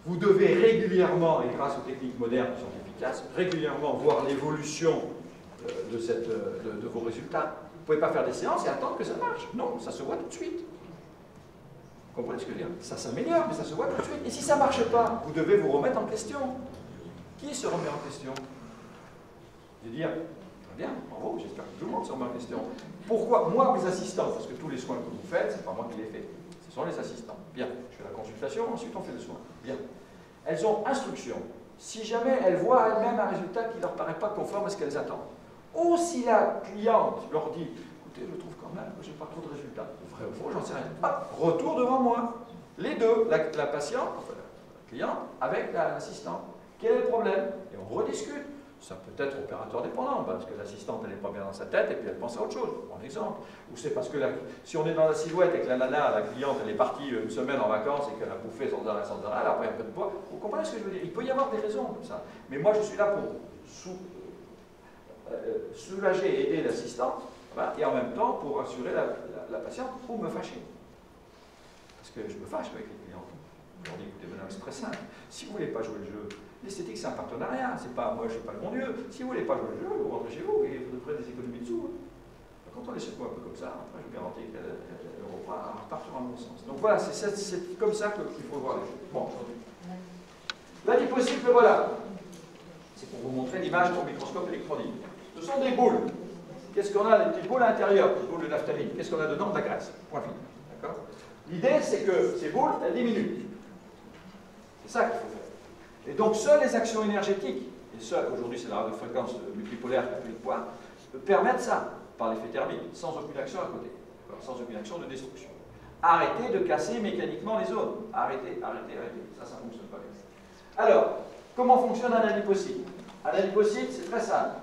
Vous devez régulièrement, et grâce aux techniques modernes qui sont efficaces, régulièrement voir l'évolution de vos résultats. Vous ne pouvez pas faire des séances et attendre que ça marche. Non, ça se voit tout de suite. Vous comprenez ce que je veux dire? Ça s'améliore, mais ça se voit tout de suite. Et si ça ne marche pas, vous devez vous remettre en question. Qui se remet en question? Je vais dire, très bien, bravo, j'espère que tout le monde se remet en question. Pourquoi? Moi, mes assistants, parce que tous les soins que vous faites, ce n'est pas moi qui les fais. Ce sont les assistants. Bien, je fais la consultation, ensuite on fait le soin. Bien. Elles ont instruction. Si jamais elles voient elles-mêmes un résultat qui ne leur paraît pas conforme à ce qu'elles attendent, ou si la cliente leur dit, écoutez, je trouve quand même que je n'ai pas trop de résultats, vrai ou faux, j'en sais rien. Hop, retour devant moi. Les deux, la patiente, enfin la cliente, avec l'assistant. Quel est le problème? Et on rediscute. Ça peut être opérateur dépendant, parce que l'assistante elle n'est pas bien dans sa tête et puis elle pense à autre chose. Je prends un exemple. Ou c'est parce que si on est dans la silhouette et que la nana, la cliente, elle est partie une semaine en vacances et qu'elle a bouffé sans arrêt, elle a pris un peu de poids. Vous comprenez ce que je veux dire? Il peut y avoir des raisons comme ça. Mais moi je suis là pour soulager et aider l'assistante, et en même temps pour rassurer la patiente ou me fâcher. Parce que je me fâche avec les clients. Je leur dis, écoutez, madame, c'est très simple. Si vous ne voulez pas jouer le jeu, l'esthétique, c'est un partenariat. C'est pas moi, je ne suis pas le bon Dieu. Si vous ne voulez pas jouer le jeu, vous rentrez chez vous et vous ferez des économies de sous. Quand on les secoue un peu comme ça, après, je vous garantis qu'elle repart sur un bon sens. Donc voilà, c'est comme ça qu'il faut voir les choses. Bon, l'adipocyte, le voilà. C'est pour vous montrer l'image au microscope électronique. Ce sont des boules. Qu'est-ce qu'on a? Des petites boules à l'intérieur, des boules de naphtaline. Qu'est-ce qu'on a dedans? De la graisse. Point final. D'accord? L'idée, c'est que ces boules, elles diminuent. C'est ça qu'il faut faire. Et donc, seules les actions énergétiques, et seules, aujourd'hui c'est la radiofréquence multipolaire qui a pris le poids, permettent ça, par l'effet thermique, sans aucune action à côté, sans aucune action de destruction. Arrêtez de casser mécaniquement les zones. Arrêtez. Ça ne fonctionne pas comme ça. Alors, comment fonctionne un adipocyte? Un adipocyte, c'est très simple.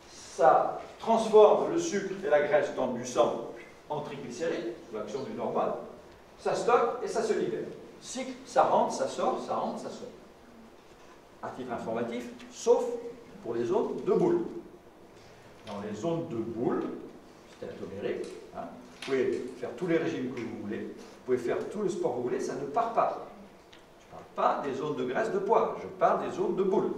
Ça transforme le sucre et la graisse dans du sang en triglycérides, sous l'action d'une hormone. Ça stocke et ça se libère. Cycle, ça rentre, ça sort, ça rentre, ça sort. À titre informatif, sauf pour les zones de boules. Dans les zones de boules, c'est atomérique, hein, vous pouvez faire tous les régimes que vous voulez, vous pouvez faire tout le sport que vous voulez, ça ne part pas. Je ne parle pas des zones de graisse de poids, je parle des zones de boules.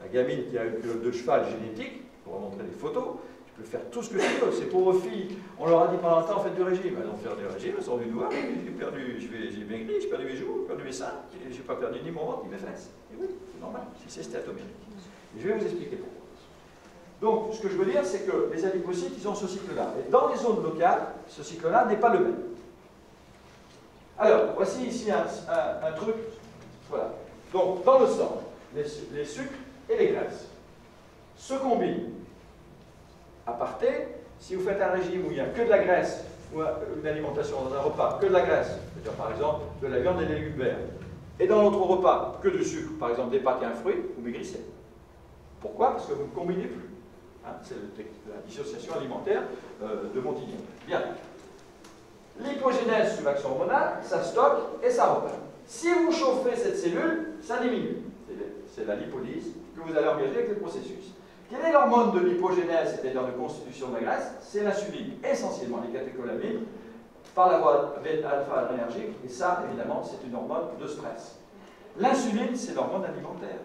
La gamine qui a une culotte de cheval génétique, pour vous montrer des photos, je peux faire tout ce que je veux. Ces pauvres filles, on leur a dit pendant longtemps, faites du régime. Elles vont faire du régime, elles sont venues nous voir, j'ai maigri, j'ai perdu mes joues, j'ai perdu mes seins, j'ai pas perdu ni mon ventre ni mes fesses. Et oui, c'est normal, c'est stéatomérique. Et je vais vous expliquer pourquoi. Donc, ce que je veux dire, c'est que les adipocytes, ils ont ce cycle-là. Et dans les zones locales, ce cycle-là n'est pas le même. Alors, voici ici un truc. Voilà. Donc, dans le sang, les sucres et les graisses se combinent. Aparté, si vous faites un régime où il n'y a que de la graisse, ou une alimentation dans un repas, que de la graisse, c'est-à-dire par exemple de la viande et des légumes verts, et dans l'autre repas, que du sucre, par exemple des pâtes et un fruit, vous maigrissez. Pourquoi? Parce que vous ne combinez plus. Hein, c'est la dissociation alimentaire de Montignon. Bien. L'hypogénèse sous l'action hormonale, ça stocke et ça repart. Si vous chauffez cette cellule, ça diminue. C'est la lipolyse que vous allez engager avec le processus. Quelle est l'hormone de l'hypogénèse, c'est-à-dire de constitution de la graisse? C'est l'insuline, essentiellement les catécholamines, par la voie alpha-adrénergique, et ça, évidemment, c'est une hormone de stress. L'insuline, c'est l'hormone alimentaire.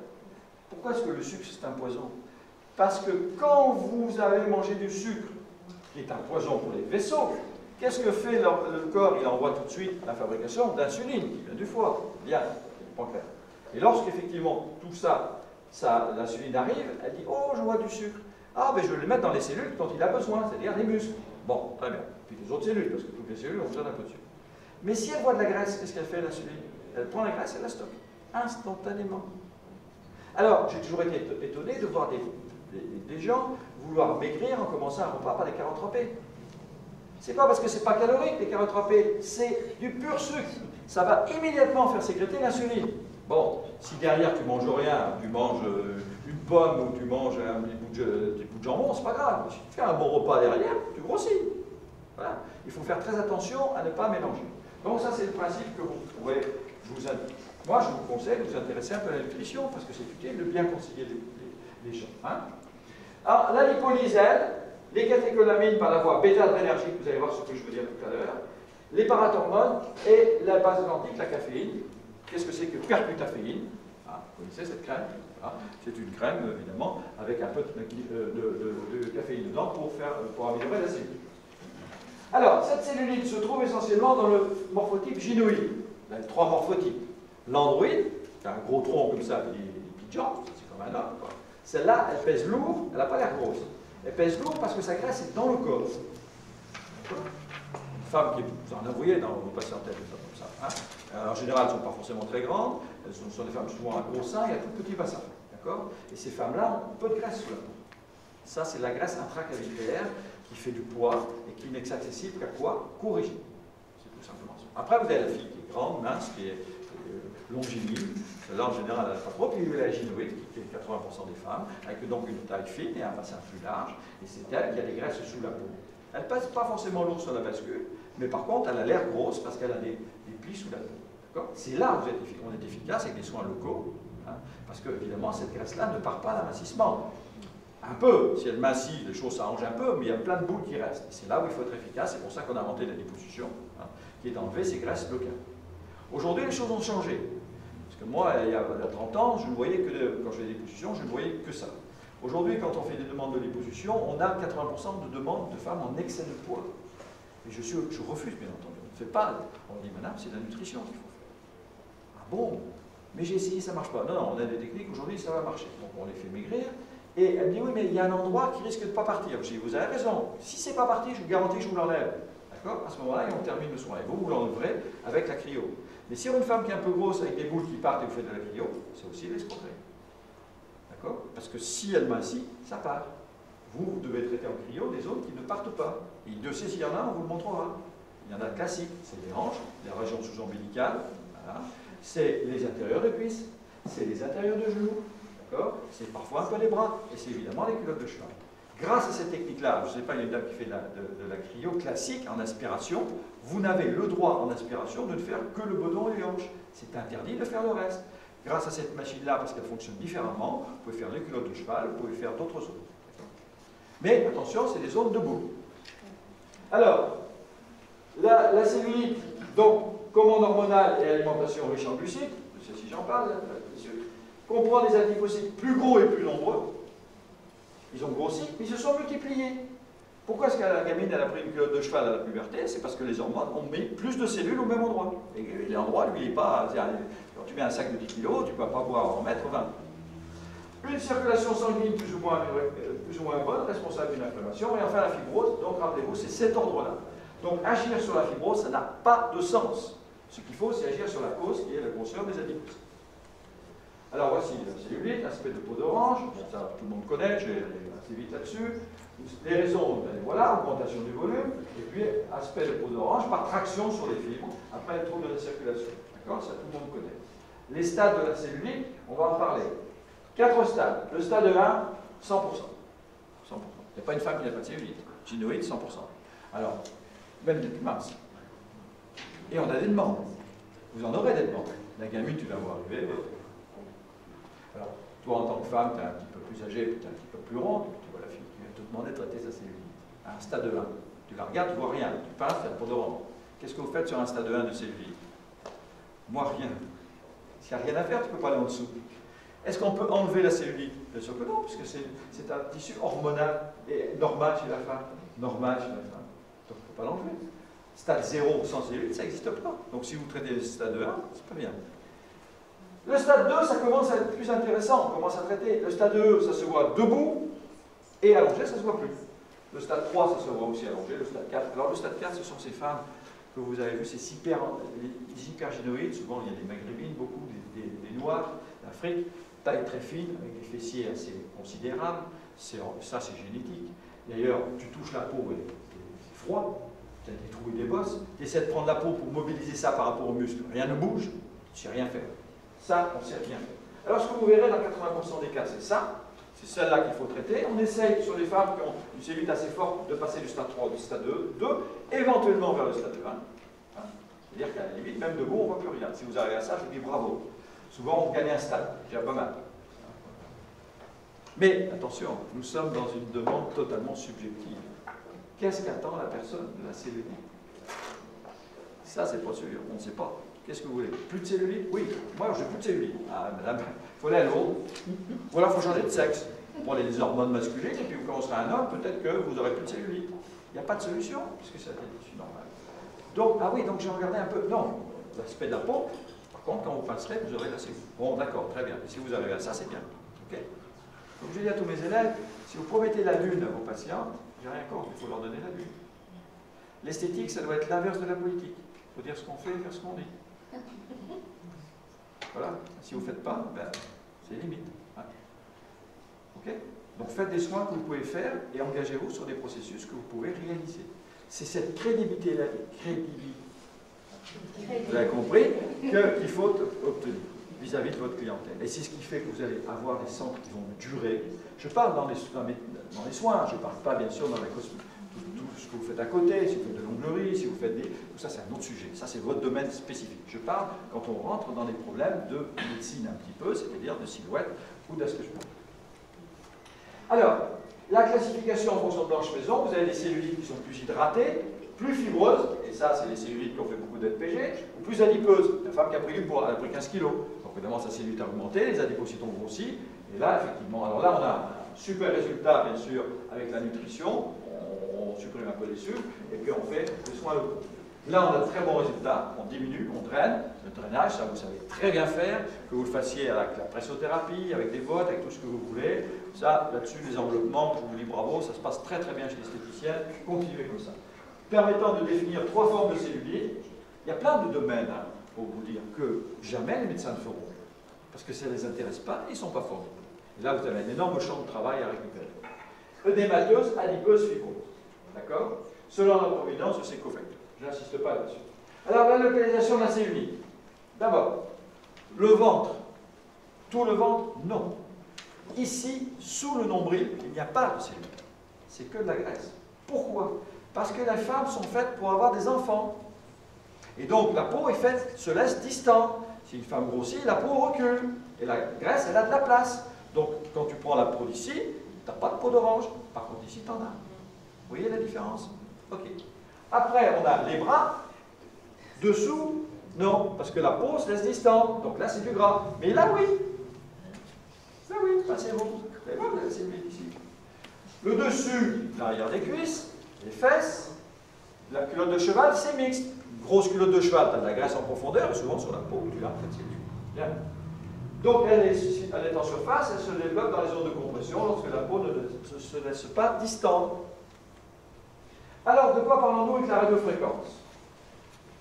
Pourquoi est-ce que le sucre, c'est un poison? Parce que quand vous avez mangé du sucre, qui est un poison pour les vaisseaux, qu'est-ce que fait le corps? Il envoie tout de suite la fabrication d'insuline, qui vient du foie, bien, du pancréas. Et lorsqu'effectivement tout ça, l'insuline arrive, elle dit « Oh, je vois du sucre. Ah, ben je vais le mettre dans les cellules dont il a besoin, c'est-à-dire les muscles. » Bon, très bien. Puis les autres cellules, parce que toutes les cellules ont besoin d'un peu de sucre. Mais si elle voit de la graisse, qu'est-ce qu'elle fait, l'insuline? Elle prend la graisse et la stocke, instantanément. Alors, j'ai toujours été étonné de voir des gens vouloir maigrir en commençant un repas par des carottes râpées. C'est pas parce que c'est pas calorique, les carottes râpées, c'est du pur sucre. Ça va immédiatement faire sécréter l'insuline. Bon, si derrière tu manges rien, tu manges une pomme ou tu manges un petit bout de jambon, c'est pas grave. Si tu fais un bon repas derrière, tu grossis. Voilà. Il faut faire très attention à ne pas mélanger. Donc ça, c'est le principe que vous pourrez... Moi, je vous conseille de vous intéresser un peu à la nutrition, parce que c'est utile de bien concilier les choses. Hein. Alors, la lipolyse, elle, les catécholamines par la voie bêta-adrénergique, vous allez voir ce que je veux dire tout à l'heure, les parathormones et la base atlantique, la caféine. Qu'est-ce que c'est que percutaféine? Ah, vous connaissez cette crème? Ah, c'est une crème, évidemment, avec un peu de caféine dedans pour améliorer la cellulite. Alors, cette cellulite se trouve essentiellement dans le morphotype gynoïde. Il y a 3 morphotypes. L'androïde, qui a un gros tronc comme ça, et des petites jambes, c'est comme un homme. Celle-là, elle pèse lourd, elle n'a pas l'air grosse. Elle pèse lourd parce que sa graisse est dans le corps. Une femme qui est, vous en avouez dans vos patientèles, comme ça. Hein. En général, elles ne sont pas forcément très grandes, elles sont des femmes souvent à gros sein et à tout petit bassin. D'accord? Et ces femmes-là ont peu de graisse sous la peau. Ça, c'est la graisse intracavitaire qui fait du poids et qui n'est accessible qu'à quoi? Qu'au régime. C'est tout simplement ça. Après, vous avez la fille qui est grande, mince, qui est longiligne. Celle-là, en général, elle n'a pas trop. Puis il y a la gynoïde, qui est 80% des femmes, avec donc une taille fine et un bassin plus large. Et c'est elle qui a des graisses sous la peau. Elle ne passe pas forcément lourd sur la bascule, mais par contre, elle a l'air grosse parce qu'elle a des plis sous la peau. C'est là où on est efficace avec des soins locaux, hein, parce que, évidemment, cette graisse-là ne part pas d'amincissement. Un peu, si elle mincit, les choses s'arrangent un peu, mais il y a plein de boules qui restent. Et c'est là où il faut être efficace, c'est pour ça qu'on a inventé la liposuction, hein, qui est d'enlever ces graisses locales. Aujourd'hui, les choses ont changé. Parce que moi, il y a 30 ans, je ne voyais que, quand je faisais des liposuctions, je ne voyais que ça. Aujourd'hui, quand on fait des demandes de liposuction, on a 80% de demandes de femmes en excès de poids. Et je refuse, bien entendu. On ne fait pas. On dit, madame, c'est la nutrition qu'il faut faire. Ah bon? Mais j'ai essayé, ça ne marche pas. Non, non, on a des techniques, aujourd'hui, ça va marcher. Donc on les fait maigrir. Et elle me dit, oui, mais il y a un endroit qui risque de ne pas partir. Je dis, vous avez raison. Si ce n'est pas parti, je vous garantis que je vous l'enlève. D'accord? À ce moment-là, on termine le soin. Et vous l'enleverez avec la cryo. Mais si on a une femme qui est un peu grosse, avec des boules qui partent et vous faites de la cryo, c'est aussi l'escroquerie. D'accord? Parce que si elle mincit, ça part. Vous devez traiter en cryo des zones qui ne partent pas. Et Dieu sait s'il y en a, on vous le montrera. Il y en a classiques. C'est les hanches, les régions sous-ombilicales, voilà. C'est les intérieurs de cuisses, c'est les intérieurs de genoux, c'est parfois un peu les bras, et c'est évidemment les culottes de cheval. Grâce à cette technique-là, je ne sais pas, il y a une dame qui fait de la cryo classique en aspiration, vous n'avez le droit en aspiration de ne faire que le bedon et les hanches. C'est interdit de faire le reste. Grâce à cette machine-là, parce qu'elle fonctionne différemment, vous pouvez faire les culottes de cheval, vous pouvez faire d'autres zones. Mais attention, c'est des zones de boule. Alors, la cellulite, donc, commande hormonale et alimentation riche en glucides, je sais si j'en parle, comprend des adipocytes plus gros et plus nombreux. Ils ont grossi, mais ils se sont multipliés. Pourquoi est-ce que la gamine elle a pris une culotte de cheval à la puberté? C'est parce que les hormones ont mis plus de cellules au même endroit. Et l'endroit, lui, il n'est pas... Quand tu mets un sac de 10 kg, tu ne vas pas pouvoir en mettre 20. Une circulation sanguine plus ou moins bonne, responsable d'une inflammation, et enfin la fibrose, donc rappelez-vous, c'est cet ordre-là. Donc agir sur la fibrose, ça n'a pas de sens. Ce qu'il faut, c'est agir sur la cause qui est la grosseur des adipocytes. Alors voici la cellulite, aspect de peau d'orange, bon, ça tout le monde connaît, je vais aller assez vite là-dessus. Les raisons, ben, voilà, augmentation du volume, et puis aspect de peau d'orange par traction sur les fibres, après le trouble de la circulation. D'accord? Ça tout le monde connaît. Les stades de la cellulite, on va en parler. 4 stades. Le stade 1, 100%. 100%. Il n'y a pas une femme qui n'a pas de cellulite. Gynoïde, 100%. Alors, même des plus minces. Et on a des demandes. Vous en aurez des demandes. La gamine, tu la vois arriver. Alors, toi, en tant que femme, tu es un petit peu plus âgée, tu es un petit peu plus ronde, tu vois la fille qui vient te demander de traiter sa cellulite. À un stade 1. Tu la regardes, tu ne vois rien. Tu passes, tu as le peau de rond. Qu'est-ce que vous faites sur un stade 1 de cellulite? Moi, rien. S'il n'y a rien à faire, tu ne peux pas aller en dessous. Est-ce qu'on peut enlever la cellulite? Bien sûr que non, puisque c'est un tissu hormonal et normal chez la femme. Normal chez la femme. Donc, il ne faut pas l'enlever. Stade 0 sans cellulite, ça n'existe pas. Donc, si vous traitez le stade 1, c'est pas bien. Le stade 2, ça commence à être plus intéressant. On commence à traiter. Le stade 2, ça se voit debout et allongé, ça ne se voit plus. Le stade 3, ça se voit aussi allongé. Le stade 4. Alors, le stade 4, ce sont ces femmes que vous avez vues, ces hypergynoïdes. Souvent, il y a des maghrébines, beaucoup, des noirs d'Afrique. Taille très fine, avec des fessiers assez considérables, ça c'est génétique. D'ailleurs, tu touches la peau et c'est froid, tu as des trous et des bosses, tu essaies de prendre la peau pour mobiliser ça par rapport aux muscles, rien ne bouge, tu ne sais rien faire. Ça, on ne sait rien faire. Alors ce que vous verrez dans 80% des cas, c'est ça, c'est celle-là qu'il faut traiter. On essaye sur les femmes qui ont une cellulite assez forte de passer du stade 3 au stade 2, éventuellement vers le stade 1. C'est-à-dire qu'à la limite, même debout, on ne voit plus rien. Si vous arrivez à ça, je vous dis bravo. Souvent, on gagne un stade, déjà pas mal. Mais, attention, nous sommes dans une demande totalement subjective. Qu'est-ce qu'attend la personne de la cellulite? Ça, c'est pas sûr, on ne sait pas. Qu'est-ce que vous voulez? Plus de cellulite? Oui, moi, j'ai plus de cellulite. Ah, madame, il faut aller à l'eau. Ou alors, il faut changer de sexe. Vous prenez des hormones masculines, et puis vous commencerez un homme, peut-être que vous aurez plus de cellulite. Il n'y a pas de solution, puisque c'est un tissu normal. Donc, ah oui, donc j'ai regardé un peu. Non, l'aspect de la peau, par contre, quand vous passerez, vous aurez la cellulite. Bon, d'accord, très bien. Et si vous arrivez à ça, c'est bien. OK? Donc, je dis à tous mes élèves, si vous promettez la lune à vos patients, j'ai rien contre, il faut leur donner la lune. L'esthétique, ça doit être l'inverse de la politique. Il faut dire ce qu'on fait et faire ce qu'on dit. Voilà. Si vous ne faites pas, ben, c'est limite. Hein. OK? Donc faites des soins que vous pouvez faire et engagez-vous sur des processus que vous pouvez réaliser. C'est cette crédibilité-là, vous avez compris, qu'il faut obtenir vis-à-vis de votre clientèle. Et c'est ce qui fait que vous allez avoir des centres qui vont durer. Je parle dans les soins, je ne parle pas bien sûr dans la cosmétique. Tout ce que vous faites à côté, si vous faites de l'onglerie, si vous faites des... Tout ça, c'est un autre sujet. Ça, c'est votre domaine spécifique. Je parle quand on rentre dans des problèmes de médecine un petit peu, c'est-à-dire de silhouette ou d'aspect-cheveux. Alors, la classification en fonction de blanche-maison, vous avez des cellulites qui sont plus hydratées, plus fibreuses, et ça, c'est les cellulites qui ont fait beaucoup d'LPG, ou plus adipeuses. La femme qui a pris du poids, elle a pris 15 kg. Donc, évidemment, sa cellulite a augmenté, les adipocytes ont grossi, et là, effectivement, alors là, on a un super résultat, bien sûr, avec la nutrition. On supprime un peu les sucres, et puis on fait des soins locaux. Là, on a de très bons résultats, on diminue, on draine. Le drainage, ça, vous savez très bien faire, que vous le fassiez avec la pressothérapie, avec des votes, avec tout ce que vous voulez. Ça, là-dessus, les enveloppements, je vous dis bravo, ça se passe très très bien chez l'esthéticienne. Continuez comme ça. Permettant de définir 3 formes de cellulite, il y a plein de domaines, hein, pour vous dire, que jamais les médecins ne feront. Parce que ça ne les intéresse pas, ils ne sont pas formés. Et là, vous avez un énorme champ de travail à récupérer. Œdémateuse, adipeuse, fibrose. D'accord? Selon la providence de ces cofacteurs. Je n'insiste pas là-dessus. Alors, la localisation de la cellulite. D'abord, le ventre. Tout le ventre, non. Ici, sous le nombril, il n'y a pas de cellulite. C'est que de la graisse. Pourquoi? Parce que les femmes sont faites pour avoir des enfants. Et donc, la peau est faite, se laisse distant. Si une femme grossit, la peau recule. Et la graisse, elle a de la place. Donc, quand tu prends la peau d'ici, tu n'as pas de peau d'orange. Par contre, ici, tu en as. Vous voyez la différence? Ok. Après, on a les bras. Dessous, non, parce que la peau se laisse distante. Donc là, c'est du gras. Mais là, oui. Là, oui, passez-vous. Vous allez voir, c'est ici. Le dessus, l'arrière des cuisses, les fesses. La culotte de cheval, c'est mixte. Une grosse culotte de cheval, tu as de la graisse en profondeur, et souvent sur la peau, tu as en fait, c'est du. Bien. Donc, elle est en surface, elle se développe dans les zones de compression lorsque la peau ne se laisse pas distante. Alors, de quoi parlons-nous avec la radiofréquence?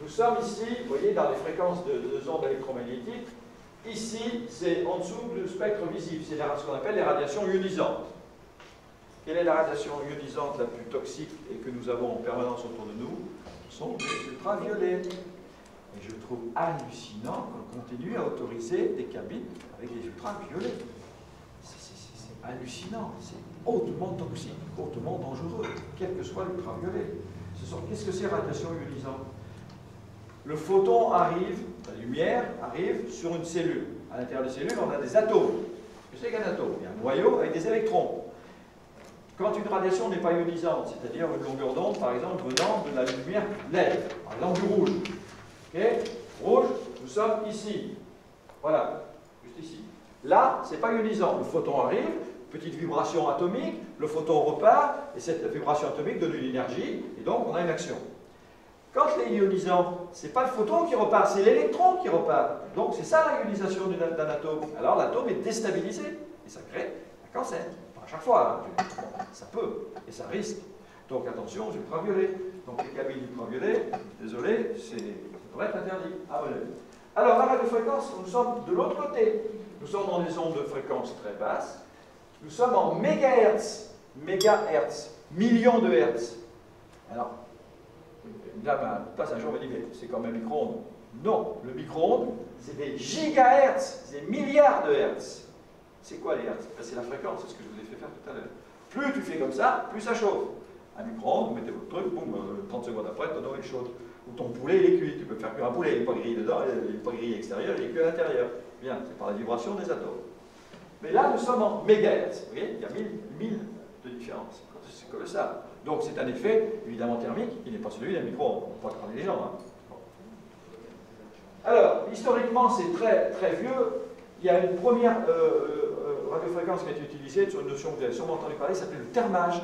Nous sommes ici, vous voyez, dans les fréquences de ondes électromagnétiques. Ici, c'est en dessous du spectre visible. C'est ce qu'on appelle les radiations ionisantes. Quelle est la radiation ionisante la plus toxique et que nous avons en permanence autour de nous? Ce sont les ultraviolets. Et je trouve hallucinant qu'on continue à autoriser des cabines avec des ultraviolets. C'est hallucinant. C'est hautement toxique, hautement dangereux, quel que soit l'ultraviolet. Qu'est-ce que c'est radiation ionisante? Le photon arrive, la lumière arrive sur une cellule. À l'intérieur de la cellule, on a des atomes. Qu'est-ce que c'est qu'un atome? Il y a un noyau avec des électrons. Quand une radiation n'est pas ionisante, c'est-à-dire une longueur d'onde, par exemple, venant de la lumière LED, par exemple du rouge. Okay? Rouge, nous sommes ici. Voilà, juste ici. Là, ce n'est pas ionisant. Le photon arrive, petite vibration atomique, le photon repart, et cette vibration atomique donne une énergie, et donc on a une action. Quand il est ionisant, ce n'est pas le photon qui repart, c'est l'électron qui repart. Donc c'est ça la ionisation d'un atome. Alors l'atome est déstabilisé, et ça crée un cancer. Pas à chaque fois, hein. Bon, ça peut, et ça risque. Donc attention aux ultraviolets. Donc les cabines ultraviolets, désolé, ça devrait être interdit. Ah, voilà. Alors la radiofréquence, nous sommes de l'autre côté. Nous sommes dans des ondes de fréquence très basses. Nous sommes en mégahertz. Mégahertz. Millions de hertz. Alors, une dame passe un jour et me dit, mais c'est comme un micro-ondes. Non, le micro-ondes, c'est des gigahertz, c'est des milliards de hertz. C'est quoi les hertz? C'est la fréquence, c'est ce que je vous ai fait faire tout à l'heure. Plus tu fais comme ça, plus ça chauffe. Un micro-ondes, vous mettez votre truc, boum, 30 secondes après, ton eau est chaude. Ou ton poulet, il est cuit. Tu peux faire cuire un poulet, il n'est pas grillé dedans, il n'est pas grillé extérieur, il est cuit à l'intérieur. Bien, c'est par la vibration des atomes. Mais là, nous sommes en mégahertz. Vous voyez, il y a 1000 de différence. C'est comme ça. Donc, c'est un effet, évidemment, thermique, qui n'est pas celui d'un micro-ondes. On ne peut pas cramer les gens. Hein. Bon. Alors, historiquement, c'est très, très vieux. Il y a une première radiofréquence qui a été utilisée sur une notion que vous avez sûrement entendu parler, ça s'appelle le thermage.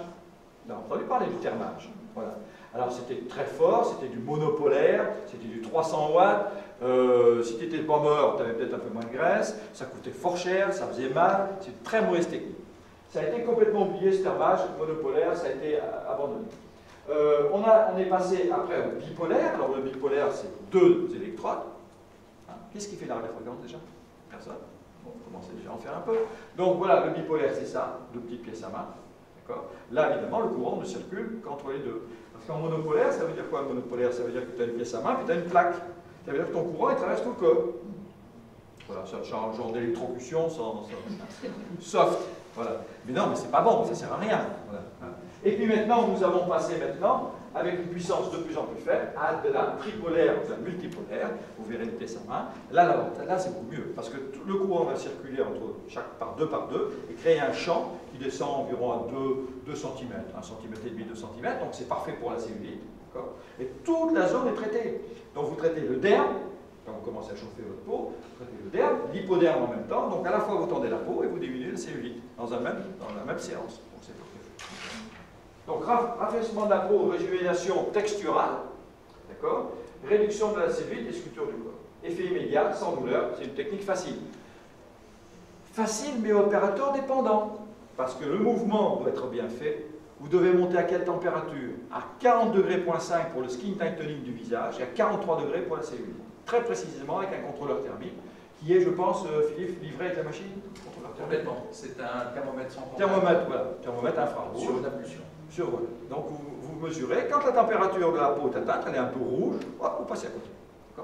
Vous avez entendu parler du thermage. Voilà. Alors, c'était très fort, c'était du monopolaire, c'était du 300 watts. Si tu n'étais pas mort, tu avais peut-être un peu moins de graisse, ça coûtait fort cher, ça faisait mal, c'est une très mauvaise technique. Ça a été complètement oublié, ce thermage monopolaire, ça a été abandonné. On est passé après au bipolaire. Alors le bipolaire, c'est 2 électrodes. Hein, qu'est-ce qui fait la radiofréquence déjà? Personne. Bon, on commence déjà à en faire un peu. Donc voilà, le bipolaire, c'est ça, 2 petites pièces à main. Là, évidemment, le courant ne circule qu'entre les deux. Parce qu'en monopolaire, ça veut dire quoi, monopolaire? Ça veut dire que tu as une pièce à main, puis tu as une plaque. Ça veut dire que ton courant, il traverse tout le corps. Voilà, c'est un genre d'électrocution soft. Voilà. Mais non, mais c'est pas bon, ça ne sert à rien. Voilà. Et puis maintenant, nous avons passé avec une puissance de plus en plus faible, à de la tripolaire ou de la multipolaire. Vous verrez les pièces à main. Là c'est beaucoup mieux, parce que tout le courant va circuler par deux et créer un champ qui descend environ à 2 cm, 1,5 cm, 2 cm. Donc c'est parfait pour la cellulite. Et toute la zone est traitée. Donc vous traitez le derme, quand vous commencez à chauffer votre peau, vous traitez le derme, l'hypoderme en même temps. Donc à la fois vous tendez la peau et vous diminuez la cellulite dans la même séance. Donc c'est parfait. Donc rafraîchissement de la peau, régénération texturale, d'accord, réduction de la cellulite et sculpture du corps. Effet immédiat, sans douleur, c'est une technique facile. Facile mais opérateur dépendant, parce que le mouvement doit être bien fait. Vous devez monter à quelle température? À 40,5 degrés pour le skin tightening du visage et à 43 degrés pour la cellulite. Très précisément avec un contrôleur thermique qui est, je pense, Philippe, livré avec la machine. Complètement. C'est un thermomètre sans contact. Thermomètre, voilà. Thermomètre infrarouge. Sur une impulsion. Voilà. Donc vous mesurez, quand la température de la peau est atteinte, elle est un peu rouge, hop, vous passez à côté.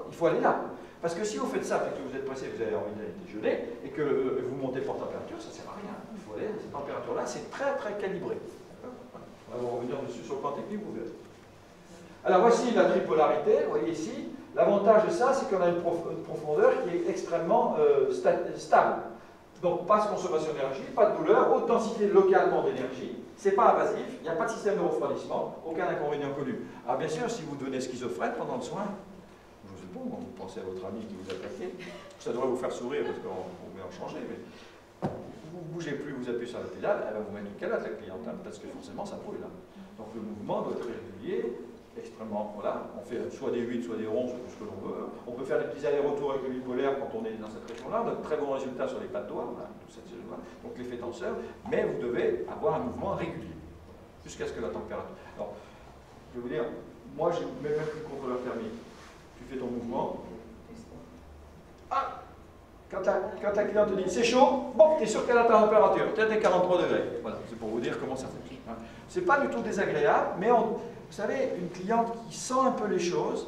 Il faut aller là. Parce que si vous faites ça, et que vous êtes pressé, vous avez envie d'aller déjeuner, et que vous montez pour température, ça ne sert à rien. Il faut aller à cette température-là, c'est très très calibré. On va revenir dessus sur le plan technique, vous verrez. Alors voici la tripolarité, vous voyez ici. L'avantage de ça, c'est qu'on a une profondeur qui est extrêmement stable. Donc pas de consommation d'énergie, pas de douleur, haute densité localement d'énergie. C'est pas invasif, il n'y a pas de système de refroidissement, aucun inconvénient connu. Alors bien sûr, si vous devenez schizophrène pendant le soin, je sais pas, vous pensez à votre ami qui vous a attaqué, ça devrait vous faire sourire parce qu'on va en changer, mais vous ne bougez plus, vous appuyez sur la pédale, elle va vous mettre une calade la cliente, hein, parce que forcément ça brûle. Hein. Donc le mouvement doit être régulier, extrêmement, voilà, on fait soit des 8, soit des 11, tout ce que l'on veut. On peut faire des petits allers-retours avec le bipolaire quand on est dans cette région-là, on a de très bons résultats sur les pattes doigts, voilà, donc l'effet tenseur, mais vous devez avoir un mouvement régulier, jusqu'à ce que la température... Alors, je vais vous dire, moi j'ai même plus de contrôleur thermique. Tu fais ton mouvement, ah, quand la cliente te dit c'est chaud, bon, tu es sûr qu'elle a ta température, peut-être 43 degrés. Voilà, c'est pour vous dire comment ça fonctionne. Hein. C'est pas du tout désagréable, mais vous savez, une cliente qui sent un peu les choses,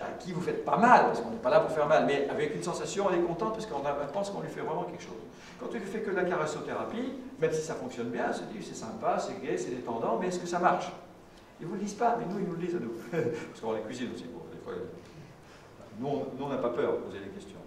à qui vous faites pas mal, parce qu'on n'est pas là pour faire mal, mais avec une sensation, elle est contente parce qu'on pense qu'on lui fait vraiment quelque chose. Quand tu lui fais que de la carесsothérapie, même si ça fonctionne bien, elle se dit c'est sympa, c'est gai, c'est détendant, mais est-ce que ça marche? Ils ne vous le disent pas, mais nous, ils nous le disent à nous. Parce qu'on les cuisine aussi. Bon, des fois, nous, on n'a pas peur de poser des questions.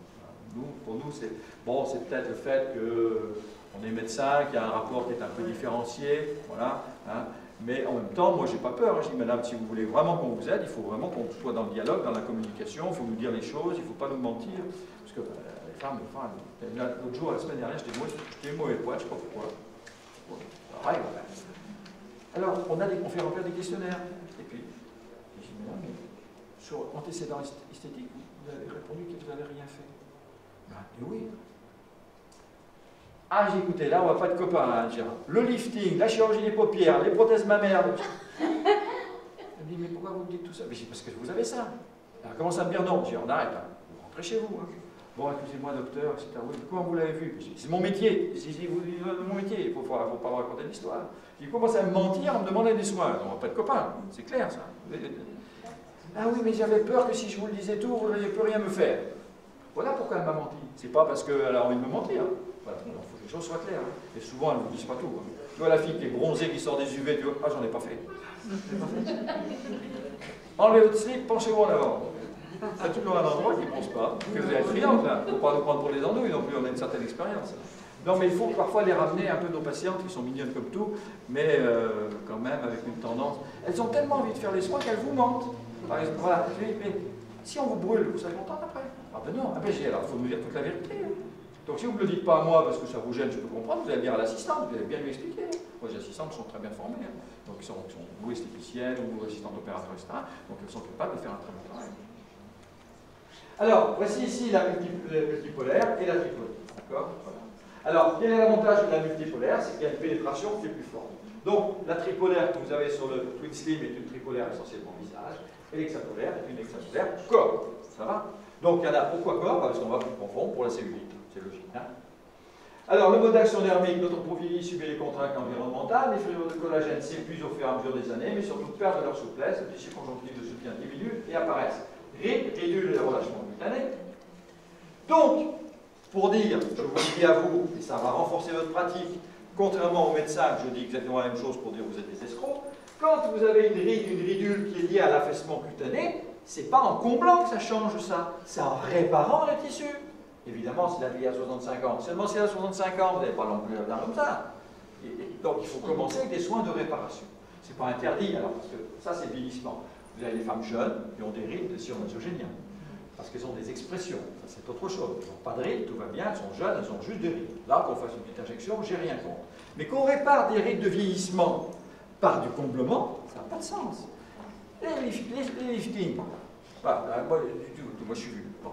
Pour nous, c'est bon, c'est peut-être le fait qu'on est médecin, qu'il y a un rapport qui est un peu différencié, voilà. Hein. Mais en même temps, moi, j'ai pas peur. Hein. Je dis, madame, si vous voulez vraiment qu'on vous aide, il faut vraiment qu'on soit dans le dialogue, dans la communication, il faut nous dire les choses, il ne faut pas nous mentir. Parce que les femmes, l'autre jour, la semaine dernière, j'étais mauvais poids, je ne sais pas pourquoi. Bon, pareil, voilà. Alors, on fait remplir des questionnaires. Et puis, je dis, madame, mais sur antécédents esthétiques, vous avez répondu que vous n'avez rien fait. Ben, et oui. Ah, j'ai écouté, là, on va pas être copains, hein, Gérard. Le lifting, la chirurgie des paupières, les prothèses mammaires. Elle me dit, mais pourquoi vous me dites tout ça? Mais je dis, parce que vous avez ça. Elle commence à me dire non. Je dis, on arrête, hein. Vous rentrez chez vous. Hein. Bon, excusez-moi, docteur, etc. Oui, comment vous l'avez vu? C'est mon métier. Je dis, mon métier, il ne faut pas me raconter l'histoire. Il commence à me mentir, à me demander des soins. On ne va pas être copains, c'est clair, ça. Ah oui, mais j'avais peur que si je vous le disais tout, vous n'alliez plus rien me faire. Voilà pourquoi elle m'a menti. C'est pas parce qu'elle a envie de me mentir. Voilà, il faut que les choses soient claires. Et souvent, elles ne vous disent pas tout. Hein. Tu vois la fille qui est bronzée, qui sort des UV, tu vois, ah, j'en ai pas fait. Enlevez votre slip, penchez-vous en avant. C'est toujours un endroit qui ne pense pas. Que vous allez être friande, là. Il ne faut pas nous prendre pour des andouilles non plus, on a une certaine expérience. Non, mais il faut parfois les ramener un peu nos patientes, qui sont mignonnes comme tout, mais quand même avec une tendance. Elles ont tellement envie de faire les soins qu'elles vous mentent. Par exemple, voilà, mais Si on vous brûle, vous serez contente après? Ah ben non, alors il faut nous dire toute la vérité. Hein. Donc si vous ne me le dites pas à moi parce que ça vous gêne, je peux comprendre, vous allez le dire à l'assistante, vous allez bien lui expliquer. Moi, les assistantes sont très bien formées. Hein. Donc ils sont ou esthéticiennes ou assistantes opérateurs, etc. Donc elles sont capables de faire un très bon travail. Alors, voici ici la multipolaire et la tripolaire. D'accord? Voilà. Alors, quel est l'avantage de la multipolaire? C'est qu'il y a une pénétration qui est plus forte. Donc, la tripolaire que vous avez sur le Twin Slim est une tripolaire essentiellement visage, et l'hexapolaire est une hexapolaire corps. Ça va? Donc, il y en a pourquoi corps? Parce qu'on va vous confondre pour la cellulite. C'est logique. Hein? Alors, le mode d'action dermique, notre profil subit les contraintes environnementales, les fibres de collagène s'épuisent au fur et à mesure des années, mais surtout perdent leur souplesse, le tissu conjonctif de soutien diminue et apparaissent rides, ridules et relâchements cutanés. Donc, pour dire, je vous le dis à vous, et ça va renforcer votre pratique, contrairement aux médecins, je dis exactement la même chose pour dire que vous êtes des escrocs, quand vous avez une ride, une ridule qui est liée à l'affaissement cutané, c'est pas en comblant que ça change ça, c'est en réparant le tissu. Évidemment, s'il a lié à 65 ans, seulement s'il a 65 ans, vous n'avez pas non plus un comme ça. Donc il faut commencer avec des soins de réparation. C'est pas interdit, alors, parce que ça c'est le vieillissement. Vous avez des femmes jeunes qui ont des rides de sionasogénia, parce qu'elles ont des expressions, ça c'est autre chose. Elles n'ont pas de rides, tout va bien, elles sont jeunes, elles ont juste des rides. Là, qu'on fasse une petite injection, j'ai rien contre. Mais qu'on répare des rides de vieillissement par du comblement, ça n'a pas de sens. Les liftings, moi je suis vu. Bon.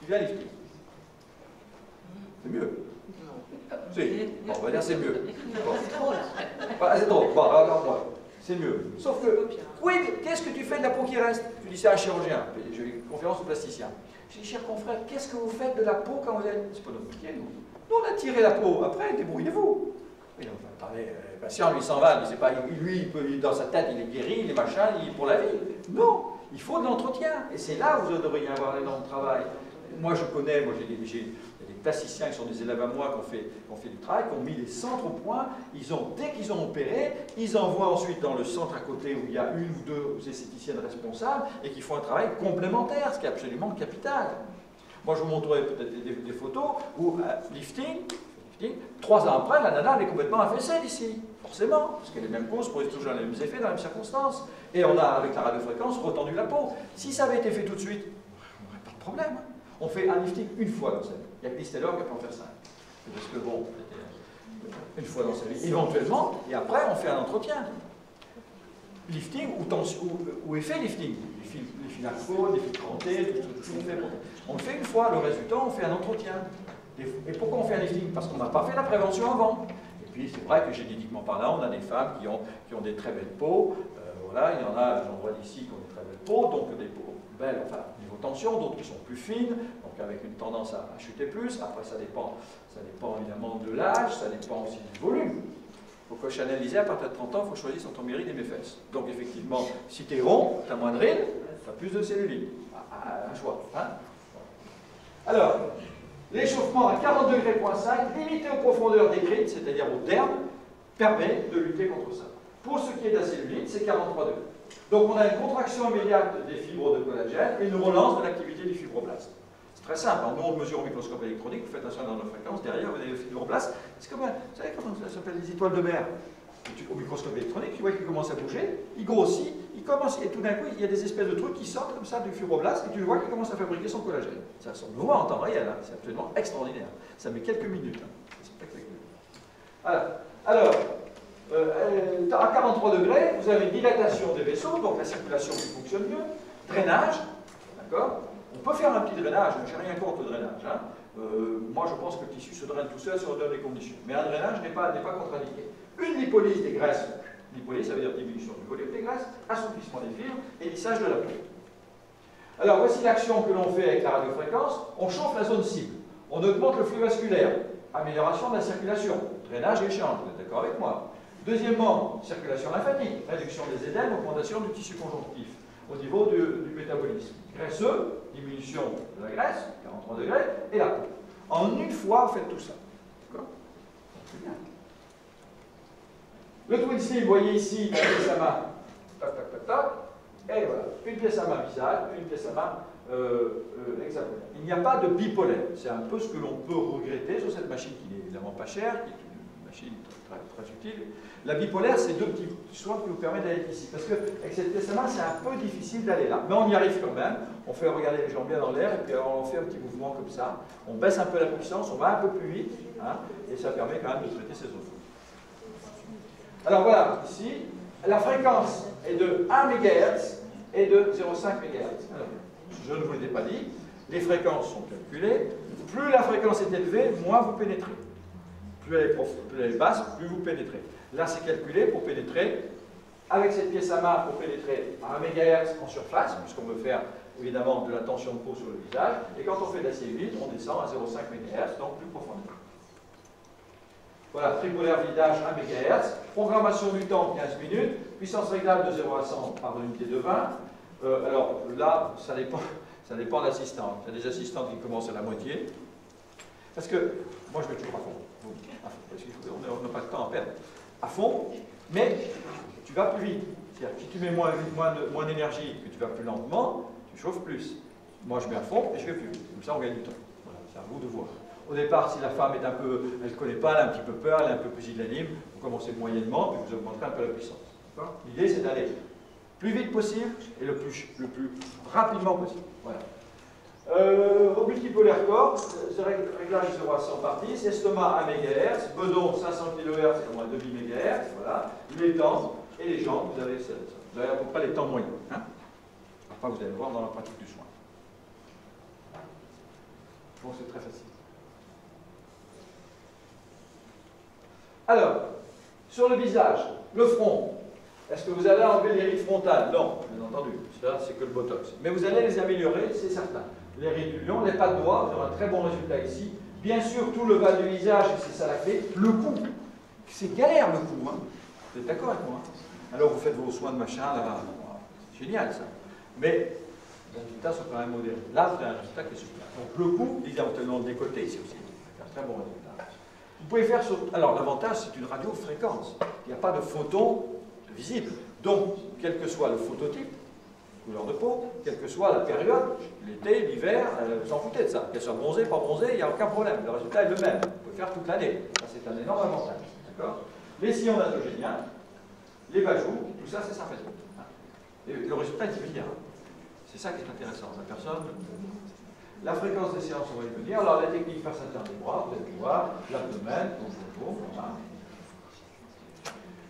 Il y a lifting. C'est mieux. Si. Bon, on va dire c'est mieux. Bon. C'est drôle. Bon, alors moi, c'est mieux. Sauf que, oui, mais qu'est-ce que tu fais de la peau qui reste? Tu dis c'est un chirurgien. J'ai une conférence au plasticien. J'ai dit, cher confrère, qu'est-ce que vous faites de la peau quand vous êtes. C'est pas notre métier, nous. Nous, on a tiré la peau. Après, débrouillez-vous. Et donc, attendez, le patient, lui, s'en va. Lui, dans sa tête, il est guéri, il est machin, il est pour la vie. Non, il faut de l'entretien. Et c'est là où vous devriez avoir l'énorme travail. Moi, je connais, j'ai des plasticiens qui sont des élèves à moi qui ont fait du travail, qui ont mis les centres au point. Dès qu'ils ont opéré, ils envoient ensuite dans le centre à côté où il y a une ou deux esthéticiennes responsables et qui font un travail complémentaire, ce qui est absolument capital. Moi, je vous montrerai peut-être des photos où lifting, 3 ans après, la nana elle est complètement affaissée d'ici, forcément, parce que les mêmes causes produisent toujours les mêmes effets dans les mêmes circonstances. Et on a, avec la radiofréquence, retendu la peau. Si ça avait été fait tout de suite, on n'aurait pas de problème. On fait un lifting une fois dans sa vie. Il n'y a que l'hystélore qui peut en faire 5. Parce que bon, une fois dans sa vie, éventuellement, et après on fait un entretien. Lifting ou effet lifting. Les fils alcool, les fils crantés, tout on fait. On le fait une fois, le résultat, on fait un entretien. Et pourquoi on fait un lifting? Parce qu'on n'a pas fait la prévention avant. Et puis c'est vrai que génétiquement parlant, on a des femmes qui ont des très belles peaux. Voilà, il y en a, j'en vois d'ici, qui ont des très belles peaux, donc des peaux belles, enfin, niveau tension, d'autres qui sont plus fines, donc avec une tendance à chuter plus. Après, ça dépend évidemment de l'âge, ça dépend aussi du volume. Il faut que Chanel disait, à partir de 30 ans, il faut choisir entre mes rides et mes fesses. Donc effectivement, si tu es rond, tu as moins de rides, tu as plus de cellulite. Un choix. Hein? Alors, l'échauffement à 40 degrés, limité aux profondeurs décrites, c'est-à-dire au terme, permet de lutter contre ça. Pour ce qui est de la cellulite, c'est 43 degrés. Donc on a une contraction immédiate des fibres de collagène et une relance de l'activité du fibroblast. C'est très simple. Nous, on mesure au microscope électronique, vous faites un soin dans nos fréquences, derrière, vous avez le fibroblast. C'est comme, vous savez comment ça s'appelle, les étoiles de mer? Au microscope électronique, tu vois qu'il commence à bouger, il grossit, il commence, et tout d'un coup, il y a des espèces de trucs qui sortent comme ça du fibroblast, et tu vois qu'il commence à fabriquer son collagène. Ça se voit en temps réel, hein. C'est absolument extraordinaire. Ça met quelques minutes. Hein. C'est spectaculaire. Alors, à 43 degrés, vous avez une dilatation des vaisseaux, donc la circulation qui fonctionne mieux, drainage, d'accord? On peut faire un petit drainage, je n'ai rien contre le drainage. Hein. Moi, je pense que le tissu se draine tout seul si on donne les conditions. Mais un drainage n'est pas contre-indiqué. Une lipolyse des graisses, lipolyse, ça veut dire diminution du volume des graisses, assouplissement des fibres et lissage de la peau. Alors, voici l'action que l'on fait avec la radiofréquence. On chauffe la zone cible, on augmente le flux vasculaire, amélioration de la circulation, drainage et échange, vous êtes d'accord avec moi? Deuxièmement, circulation lymphatique, réduction des édèmes, augmentation du tissu conjonctif au niveau du métabolisme. Graisseux, diminution de la graisse, 43 degrés, et la peau. En une fois, vous faites tout ça. D'accord? C'est bien. Le Twin Slim, vous voyez ici, une pièce à main, tac, tac, tac, tac, et voilà, une pièce à main visage, une pièce à main hexapolaire. Il n'y a pas de bipolaire. C'est un peu ce que l'on peut regretter sur cette machine qui n'est évidemment pas chère, qui est une machine très utile. La bipolaire, c'est deux petits soins qui vous permettent d'aller ici. Parce qu'avec cette pièce à main, c'est un peu difficile d'aller là. Mais on y arrive quand même. On fait regarder les jambes bien dans l'air et puis on fait un petit mouvement comme ça. On baisse un peu la puissance, on va un peu plus vite. Hein, et ça permet quand même de traiter ces zones. Alors voilà, ici, la fréquence est de 1 MHz et de 0,5 MHz. Alors, je ne vous l'ai pas dit, les fréquences sont calculées. Plus la fréquence est élevée, moins vous pénétrez. Plus elle est basse, plus vous pénétrez. Là, c'est calculé pour pénétrer, avec cette pièce à main, pour pénétrer à 1 MHz en surface, puisqu'on veut faire évidemment de la tension de peau sur le visage. Et quand on fait de la cellulite, on descend à 0,5 MHz, donc plus profondément. Voilà, tripolaire vidage 1 MHz, programmation du temps 15 minutes, puissance réglable de 0 à 100 par unité de 20. Alors là, ça dépend de l'assistant. Il y a des assistantes qui commencent à la moitié. Parce que, moi je mets toujours à fond. Parce qu'on n'a pas de temps à perdre. À fond, mais tu vas plus vite. C'est-à-dire que si tu mets moins d'énergie, que tu vas plus lentement, tu chauffes plus. Moi je mets à fond et je vais plus vite. Comme ça on gagne du temps. Voilà, c'est à vous de voir. Au départ, si la femme est un peu, elle ne connaît pas, elle a un petit peu peur, elle est un peu pusillanime, vous commencez moyennement, puis vous augmenterez un peu la puissance. L'idée, c'est d'aller plus vite possible et le plus rapidement possible. Voilà. Au multipolaire corps, réglage 0 à 100 par 10, estomac 1 MHz, bedon 500 kHz et moins 2 MHz, voilà. Les temps et les jambes, vous avez à peu près les temps moyens. Hein. Enfin, vous allez voir dans la pratique du soin. Bon, c'est très facile. Alors, sur le visage, le front, est-ce que vous allez enlever les rides frontales? Non, bien entendu, ça c'est que le botox. Mais vous allez les améliorer, c'est certain. Les rides du lion, les pattes de doigts, vous aurez un très bon résultat ici. Bien sûr, tout le bas du visage, et c'est ça la clé, le cou. C'est galère le cou, hein. Vous êtes d'accord avec moi? Alors vous faites vos soins de machin, là, c'est génial ça. Mais les résultats sont quand même modérés. Là, vous avez un résultat qui est super. Donc le cou, évidemment, le décolleté ici aussi, c'est un très bon résultat. Vous pouvez faire sur... Alors l'avantage, c'est une radiofréquence. Il n'y a pas de photons visibles. Donc, quel que soit le phototype, couleur de peau, quelle que soit la période, l'été, l'hiver, vous en foutez de ça. Qu'elle soit bronzée, pas bronzée, il n'y a aucun problème. Le résultat est le même. Vous pouvez faire toute l'année. Ça, c'est un énorme avantage. D'accord? Les sillons nasogéniens, les bajoux, tout ça, c'est sympathique. Et le résultat est immédiat. C'est ça qui est intéressant. La personne... La fréquence des séances, on va y venir. Alors, la technique face interne des bras, vous allez voir, l'abdomen, voilà.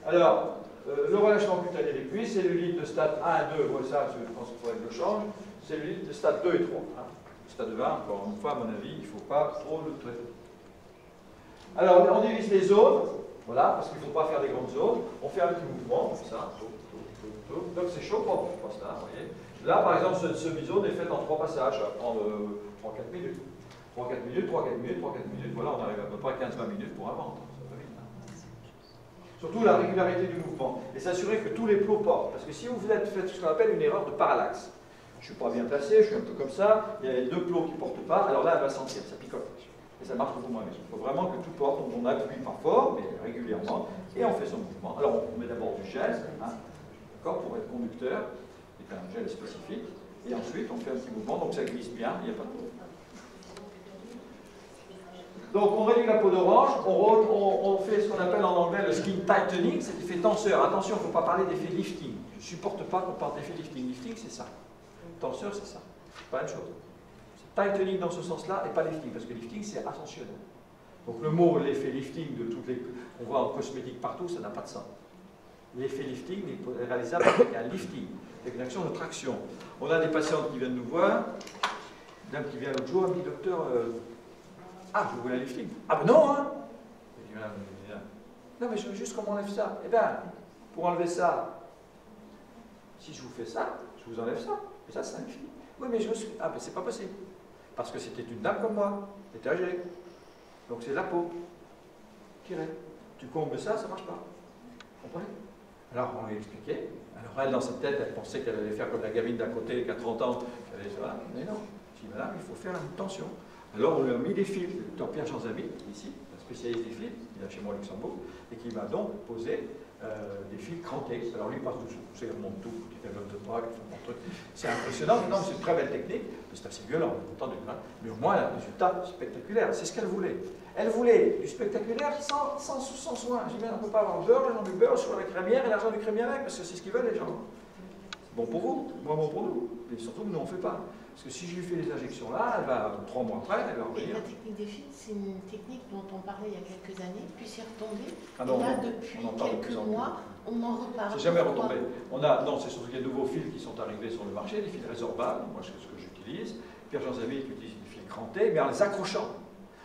Alors, le relâchement cutané des cuisses, cellulite de stade 1 et 2, moi ça, je pense qu'il faudrait que je le change, cellulite de stade 2 et 3. Hein. Stade 20, encore une fois, à mon avis, il ne faut pas trop le traiter. Alors, on divise les zones, voilà, parce qu'il ne faut pas faire des grandes zones. On fait un petit mouvement, comme ça. Donc, c'est chaud pour ce poste-là, vous voyez. Là, par exemple, ce bisone est fait en 3 passages, ça va prendre 3-4 minutes. 3-4 minutes, 3-4 minutes, 3-4 minutes, voilà, on arrive à peu près à 15-20 minutes pour un ventre. Ça va vite, hein. Surtout la régularité du mouvement. Et s'assurer que tous les plots portent. Parce que si vous faites ce qu'on appelle une erreur de parallaxe, je ne suis pas bien placé, je suis un peu comme ça, il y a les deux plots qui ne portent pas, alors là, elle va sentir, ça picote. Et ça marche beaucoup moins bien. Il faut vraiment que tout porte, donc on appuie pas fort, mais régulièrement, et on fait son mouvement. Alors on met d'abord du gel, hein, d'accord, pour être conducteur. C'est un gel spécifique, et ensuite on fait un petit mouvement, donc ça glisse bien, il n'y a pas de problème. Donc on réduit la peau d'orange, on fait ce qu'on appelle en anglais le skin tightening, c'est l'effet tenseur. Attention, il ne faut pas parler d'effet lifting. Je ne supporte pas qu'on parle d'effet lifting. Lifting, c'est ça. Tenseur, c'est ça. C'est pas la même chose. C'est tightening dans ce sens-là et pas lifting, parce que lifting, c'est ascensionnel. Donc le mot, l'effet lifting, de toutes les, on voit en cosmétique partout, ça n'a pas de sens. L'effet lifting est réalisable avec un lifting. Avec une action de traction. On a des patientes qui viennent nous voir. Dame qui vient l'autre jour, elle me dit, docteur, ah, je voulais un lifting. Ah ben non, hein. Non, mais je veux juste qu'on enlève ça. Eh bien, pour enlever ça, si je vous fais ça, je vous enlève ça. Et ça, c'est un lifting. Oui, mais je veux... Ah, ben c'est pas possible. Parce que c'était une dame comme moi. Elle était âgée. Donc c'est la peau. Tirée. Tu combes ça, ça marche pas. Vous comprenez? Alors, on lui a expliqué. Alors, elle, dans sa tête, elle pensait qu'elle allait faire comme la gamine d'à côté qui a 30 ans. Elle allait faire, mais non. Je dis, madame, il faut faire une tension. Alors, on lui a mis des fils. Le docteur Pierre Jean-Zabi, ici, n'est-ce spécialiste des fils, il est chez moi au Luxembourg, et qui m'a donc posé des fils crantés. Alors lui, il passe dessous, il remonte tout, il fait de bras, il fait un truc. C'est impressionnant, non, c'est une très belle technique, mais c'est assez violent, entendu, hein. Mais au moins, le résultat spectaculaire, c'est ce qu'elle voulait. Elle voulait du spectaculaire sans soin. J'ai dit, on ne peut pas avoir le beurre, l'argent du beurre sur la crémière et l'argent du crémière avec, parce que c'est ce qu'ils veulent les gens. C'est bon pour vous, moi bon pour nous. Et surtout, nous, on ne fait pas. Parce que si je lui fais les injections là, elle va, 3 mois après, elle va revenir. La technique des fils, c'est une technique dont on parlait il y a quelques années, puis c'est retombé. Ah non, et là, non, depuis on en parle quelques mois, on en reparle. C'est jamais retombé. Non, c'est surtout qu'il y a de nouveaux fils qui sont arrivés sur le marché, des fils résorbables, moi c'est ce que j'utilise. Pierre-Jean Xavier qui utilise des fils crantés, mais en les accrochant.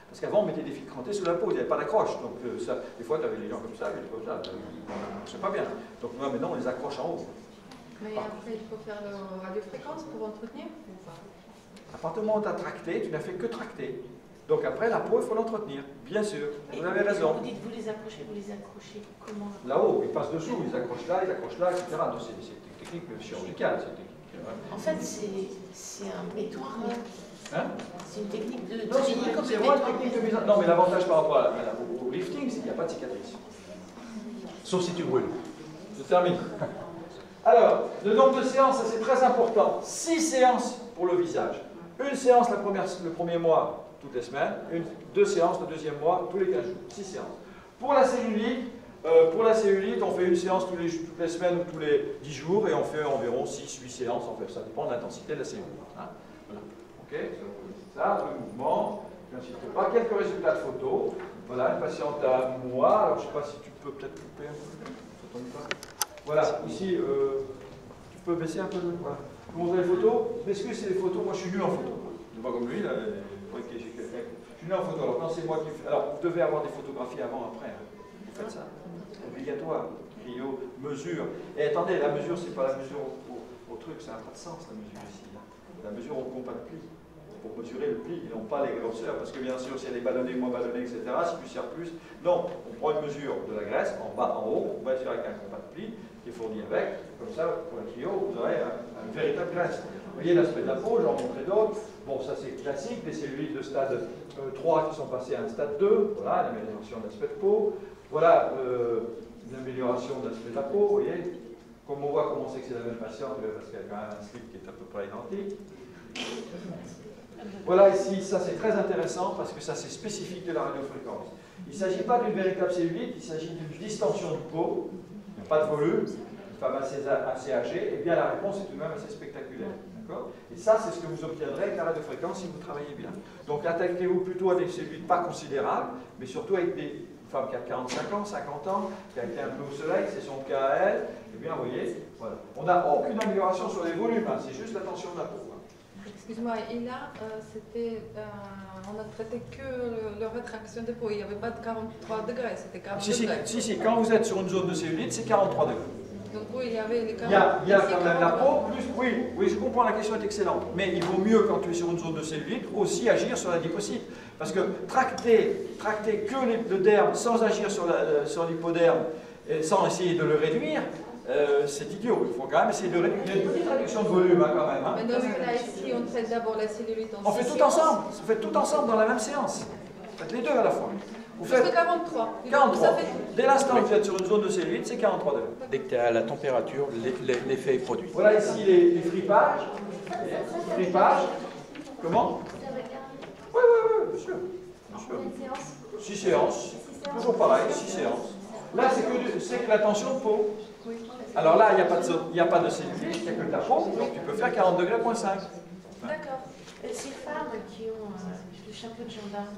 Parce qu'avant, on mettait des fils crantés sous la peau, il n'y avait pas d'accroche. Donc, ça, des fois, tu avais les gens comme ça, comme ça. C'est pas bien. Donc, moi, maintenant, on les accroche en haut. Mais après, il faut faire la radiofréquence pour entretenir ou pas? À partir du moment où tu as tracté, tu n'as fait que tracter. Donc, après, la peau, il faut l'entretenir. Bien sûr, vous avez raison. Vous dites, vous les accrochez comment? Là-haut, ils passent dessous, ils accrochent là, etc. Donc, c'est une technique chirurgicale. En fait, c'est un métoire. Hein? C'est une technique de non, c'est vraiment une technique de mise en... Non, mais l'avantage par rapport au lifting, c'est qu'il n'y a pas de cicatrice. Sauf si tu brûles. Je termine. Alors, le nombre de séances, ça c'est très important. 6 séances pour le visage. Une séance le premier mois, toutes les semaines. 2 séances le deuxième mois, tous les 15 jours. 6 séances. Pour la cellulite, on fait une séance toutes les semaines ou tous les 10 jours et on fait environ 6-8 séances. En fait, ça dépend de l'intensité de la cellulite. Hein? Voilà. Ok, ça, le mouvement, j'insiste pas. Quelques résultats de photos. Voilà, une patiente à moi. Alors, je ne sais pas si tu peux peut-être couper un peu. Voilà, ici, tu peux baisser un peu. Voilà. Vous montrez les photos. Je m'excuse, c'est les photos. Moi, je suis nul en photo. Je ne pas comme lui, là. Je suis nul en photo. Alors, quand c'est moi qui fais. Alors, vous devez avoir des photographies avant, après. Hein. Vous faites ça. Obligatoire. Cryo, mesure. Et attendez, la mesure, c'est pas la mesure au truc, ça n'a pas de sens, la mesure ici. Là. La mesure au compas de pli. Pour mesurer le pli, et non pas les grosseurs, parce que bien sûr, si elle est ballonnée, moins ballonnée, etc., si tu serres plus, non, on prend une mesure de la graisse, en bas, en haut, on mesure avec un compas de pli, qui est fourni avec, comme ça, pour le cryo, vous aurez une véritable graisse. Vous voyez l'aspect de la peau, j'en montrerai d'autres, bon, ça c'est classique, des cellulites de stade 3 qui sont passées à un stade 2, voilà, l'amélioration de l'aspect de peau, voilà, l'amélioration de l'aspect de la peau, vous voyez, comme on voit comment c'est que c'est la même patiente, parce qu'il y a quand même un slip qui est à peu près identique. Voilà ici, ça c'est très intéressant parce que ça c'est spécifique de la radiofréquence. Il ne s'agit pas d'une véritable cellulite, il s'agit d'une distension de peau, il n'y a pas de volume, une femme assez âgée, et bien la réponse est tout de même assez spectaculaire. Et ça c'est ce que vous obtiendrez avec la radiofréquence si vous travaillez bien. Donc attaquez-vous plutôt à des cellulites pas considérables, mais surtout avec une femme qui a 45 ans, 50 ans, qui a été un peu au soleil, c'est son cas à elle, et bien vous voyez, voilà. On n'a aucune amélioration sur les volumes, hein, c'est juste la tension de la peau. Excuse-moi, et là, on a traité que la rétraction de peau, il n'y avait pas de 43 degrés, c'était 40 degrés. Si, quand vous êtes sur une zone de cellulite, c'est 43 degrés. Donc oui, il y avait les 40 Il y a quand même la peau, plus, oui, je comprends, la question est excellente. Mais il vaut mieux, quand tu es sur une zone de cellulite, aussi agir sur l'adipocyte. Parce que tracter que le derme sans agir sur l'hypoderme, sans essayer de le réduire, c'est idiot. Il faut quand même essayer de réduire. Il y a une petite réduction de volume hein, quand même. Hein. Mais dans ce cas-là, ici, on traite d'abord la cellulite en On fait tout ensemble. On fait tout ensemble dans la même séance. Faites les deux à la fois. Vous faites 43. 43. Dès l'instant où vous êtes sur une zone de cellulite, c'est 43 degrés. Dès que tu es à la température, l'effet est produit. Voilà ici les fripages. Comment? Oui, bien sûr. 6 séances. Toujours pareil, 6 séances. Là, c'est que la tension de peau. Alors là, il n'y a pas de cellulite, il n'y a que ta peau, donc tu peux faire 40 degrés, .5. D'accord. Ces femmes qui ont le chapeau de gendarme,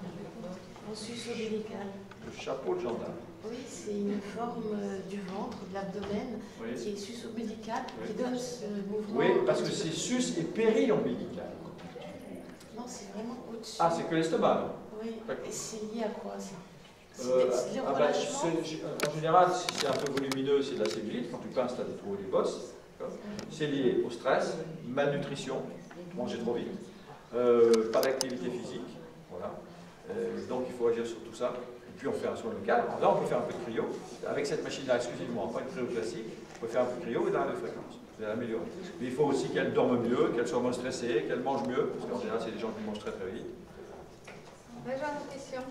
en sus ombilical. Le chapeau de gendarme. Oui, c'est une forme du ventre, de l'abdomen, Oui. qui est sus ombilical, qui donne ce mouvement. Oui, parce que c'est sus et péri-ombilical. Non, c'est vraiment au-dessus. Ah, c'est que l'estomac. Oui, et c'est lié à quoi ça? C'est le En général, si c'est un peu volumineux, c'est de la cellulite. Quand tu pinces, tu as des trous au bosses. C'est lié au stress, malnutrition, manger trop vite, pas d'activité physique. Voilà. Donc il faut agir sur tout ça. Et puis on fait un soin local. Alors là, on peut faire un peu de cryo. Avec cette machine-là, exclusivement, pas une cryo classique, on peut faire un peu de cryo et de la radiofréquence. Vous allez l'améliorer. Mais il faut aussi qu'elle dorme mieux, qu'elle soit moins stressée, qu'elle mange mieux, parce qu'en général, c'est des gens qui mangent très très vite. J'ai une question.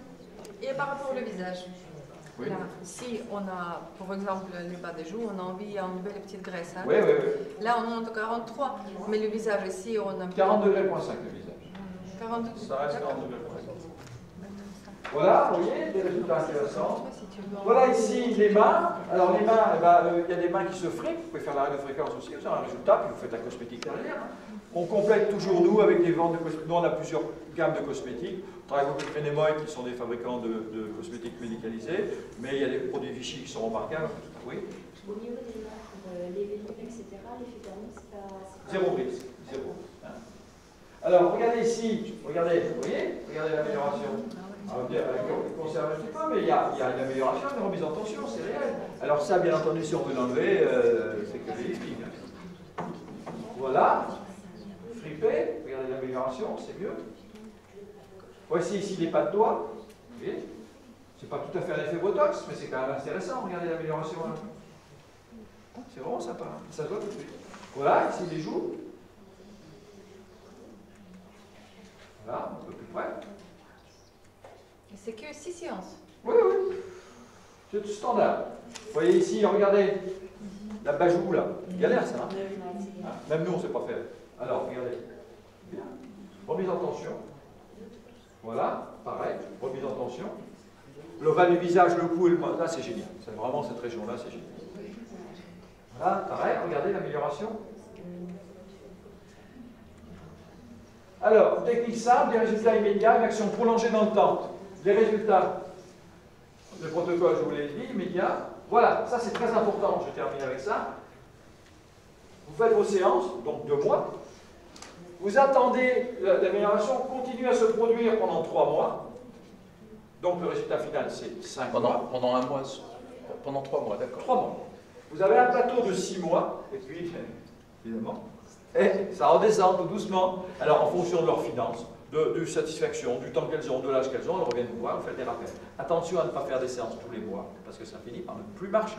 Et par rapport au visage, Oui. là, si on a, par exemple, les bas des joues, on a envie d'une belle petite graisse. Hein. Oui, oui, oui. Là, on monte à 43, mais le visage ici, on a... 40 degrés, point 5 le visage. 42. Ça reste D'accord. 40 degrés. Voilà, vous voyez, des résultats intéressants. Voilà ici les mains. Alors les mains, eh ben, il y a des mains qui se fripent. Vous pouvez faire la radiofréquence aussi, vous avez un résultat, puis vous faites la cosmétique derrière. On complète toujours nous avec des ventes de cosmétiques. Nous on a plusieurs gammes de cosmétiques. On travaille avec Phénémoïde qui sont des fabricants de cosmétiques médicalisés, mais il y a des produits Vichy qui sont remarquables. Oui. Au niveau des marques, les vélicules, etc., l'effet thermique, c'est pas... Zéro brise. Zéro. Hein. Alors regardez ici, regardez, vous voyez, regardez l'amélioration. On conserve un petit peu, mais il y a une amélioration, une remise en tension, c'est réel. Alors ça, bien entendu, si on veut l'enlever, c'est que des lifting. Voilà, fripé, regardez l'amélioration, c'est mieux. Voici ici les pas de doigts, vous voyez. C'est pas tout à fait un effet Botox, mais c'est quand même intéressant, regardez l'amélioration. C'est vraiment sympa, ça se voit tout de suite. Voilà, ici les joues. Voilà, un peu plus près. Et c'est que 6 séances. Oui, oui. C'est tout standard. Vous voyez ici, regardez, la bajoue là. Galère ça, hein? Même nous, on ne sait pas faire. Alors, regardez. Bien. Remise en tension. Voilà, pareil, remise en tension. L'ovale du visage, le cou et le bras, là c'est génial. C'est vraiment cette région-là, c'est génial. Voilà, pareil, regardez l'amélioration. Alors, technique simple, des résultats immédiats, une action prolongée dans le temps. Les résultats, le protocole, je vous l'ai dit, immédiat. Voilà, ça c'est très important, je termine avec ça. Vous faites vos séances, donc 2 mois. Vous attendez, l'amélioration continue à se produire pendant 3 mois. Donc le résultat final, c'est 5 mois. Pendant un mois, pendant 3 mois, d'accord. 3 mois. Vous avez un plateau de 6 mois, et puis, évidemment, et ça redescend tout doucement. Alors en fonction de leurs finances, de satisfaction, du temps qu'elles ont, de l'âge qu'elles ont, elles reviennent vous voir, vous faites des rappels. Attention à ne pas faire des séances tous les mois, parce que ça finit par ne plus marcher.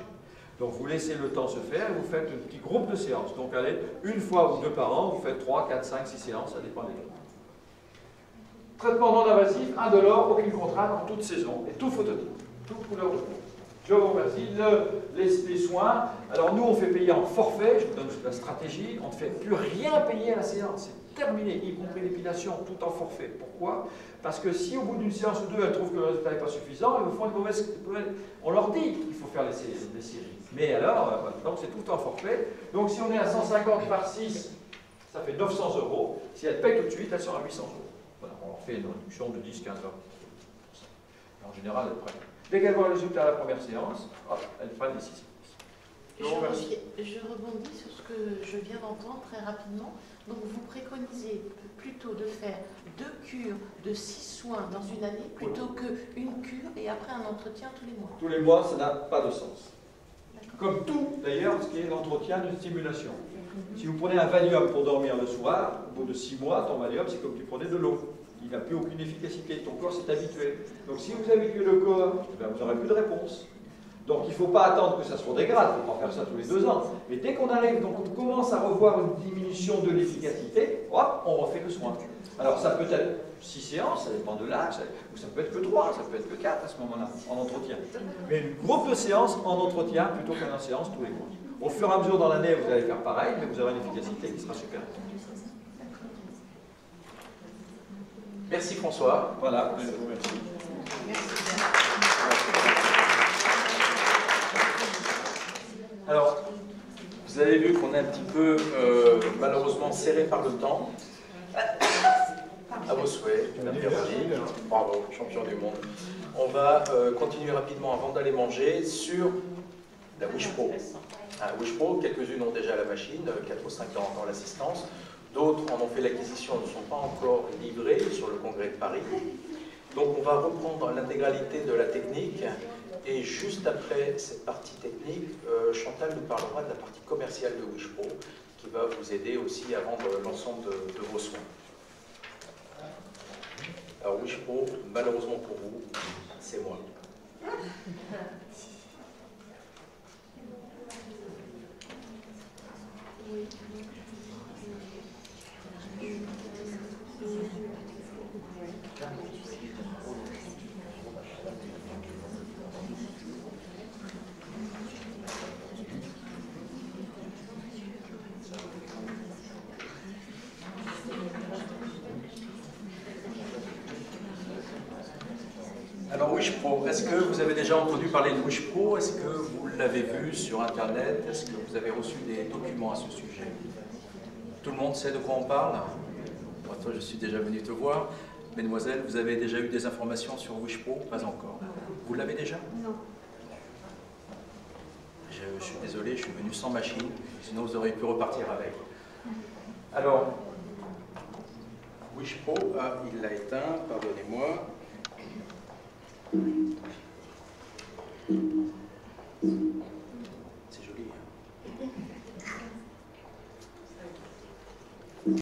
Donc vous laissez le temps se faire et vous faites un petit groupe de séances. Donc allez, 1 fois ou 2 par an, vous faites 3, 4, 5, 6 séances, ça dépend des gens. Traitement non invasif, indolore, aucune contrainte, en toute saison, et tout phototype, toute couleur de peau. Je vous remercie. Les soins, alors nous on fait payer en forfait, je vous donne la stratégie, on ne fait plus rien payer à la séance, c'est terminé, y compris l'épilation, tout en forfait. Pourquoi? Parce que si au bout d'une séance ou deux, elles trouvent que le résultat n'est pas suffisant, elles font une mauvaise... On leur dit qu'il faut faire les séries. Mais alors, donc c'est tout en forfait. Donc si on est à 150 par 6, ça fait 900 €. Si elles payent tout de suite, elles sont à 800 €. Voilà, on leur fait une réduction de 10-15 €. En général, elles prennent. Dès qu'elles voient le résultat à la première séance, hop, elles prennent les 6 séances. Je rebondis sur ce que je viens d'entendre très rapidement. Donc vous préconisez plutôt de faire 2 cures de 6 soins dans une année plutôt qu'une cure et après un entretien tous les mois. Tous les mois, ça n'a pas de sens. Comme tout, d'ailleurs, ce qui est l'entretien de stimulation. Si vous prenez un Valium pour dormir le soir, au bout de 6 mois, ton Valium, c'est comme tu prenais de l'eau. Il n'a plus aucune efficacité. Ton corps s'est habitué. Donc si vous habituez le corps, vous n'aurez plus de réponse. Donc il ne faut pas attendre que ça se redégrade, il ne faut pas faire ça tous les 2 ans. Mais dès qu'on arrive, donc on commence à revoir une diminution de l'efficacité, hop, on refait le soin. Alors ça peut être 6 séances, ça dépend de l'âge, ou ça peut être que 3, ça peut être que 4 à ce moment-là, en entretien. Mais une groupe de séances en entretien plutôt qu'en séance tous les mois. Au fur et à mesure dans l'année, vous allez faire pareil, mais vous aurez une efficacité qui sera supérieure. Merci François. Voilà, je vous remercie. Alors, vous avez vu qu'on est un petit peu malheureusement serré par le temps. À vos souhaits, merci. Bravo, champion du monde. On va continuer rapidement avant d'aller manger sur la Wish Pro. Wish Pro, quelques-unes ont déjà la machine, 4 ou 5 ans dans l'assistance. D'autres en ont fait l'acquisition, ne sont pas encore livrées sur le congrès de Paris. Donc on va reprendre l'intégralité de la technique. Et juste après cette partie technique, Chantal nous parlera de la partie commerciale de Wish Pro, qui va vous aider aussi à vendre l'ensemble de vos soins. Alors Wish Pro, malheureusement pour vous, c'est moi. Wish Pro, est-ce que vous avez déjà entendu parler de Wish Pro? Est-ce que vous l'avez vu sur Internet? Est-ce que vous avez reçu des documents à ce sujet? Tout le monde sait de quoi on parle? Moi, toi, je suis déjà venu te voir. Mesdemoiselles, vous avez déjà eu des informations sur Wish Pro? Pas encore. Vous l'avez déjà? Non. Je suis désolé, je suis venu sans machine, sinon vous auriez pu repartir avec. Alors, Wish Pro, il l'a éteint, pardonnez-moi.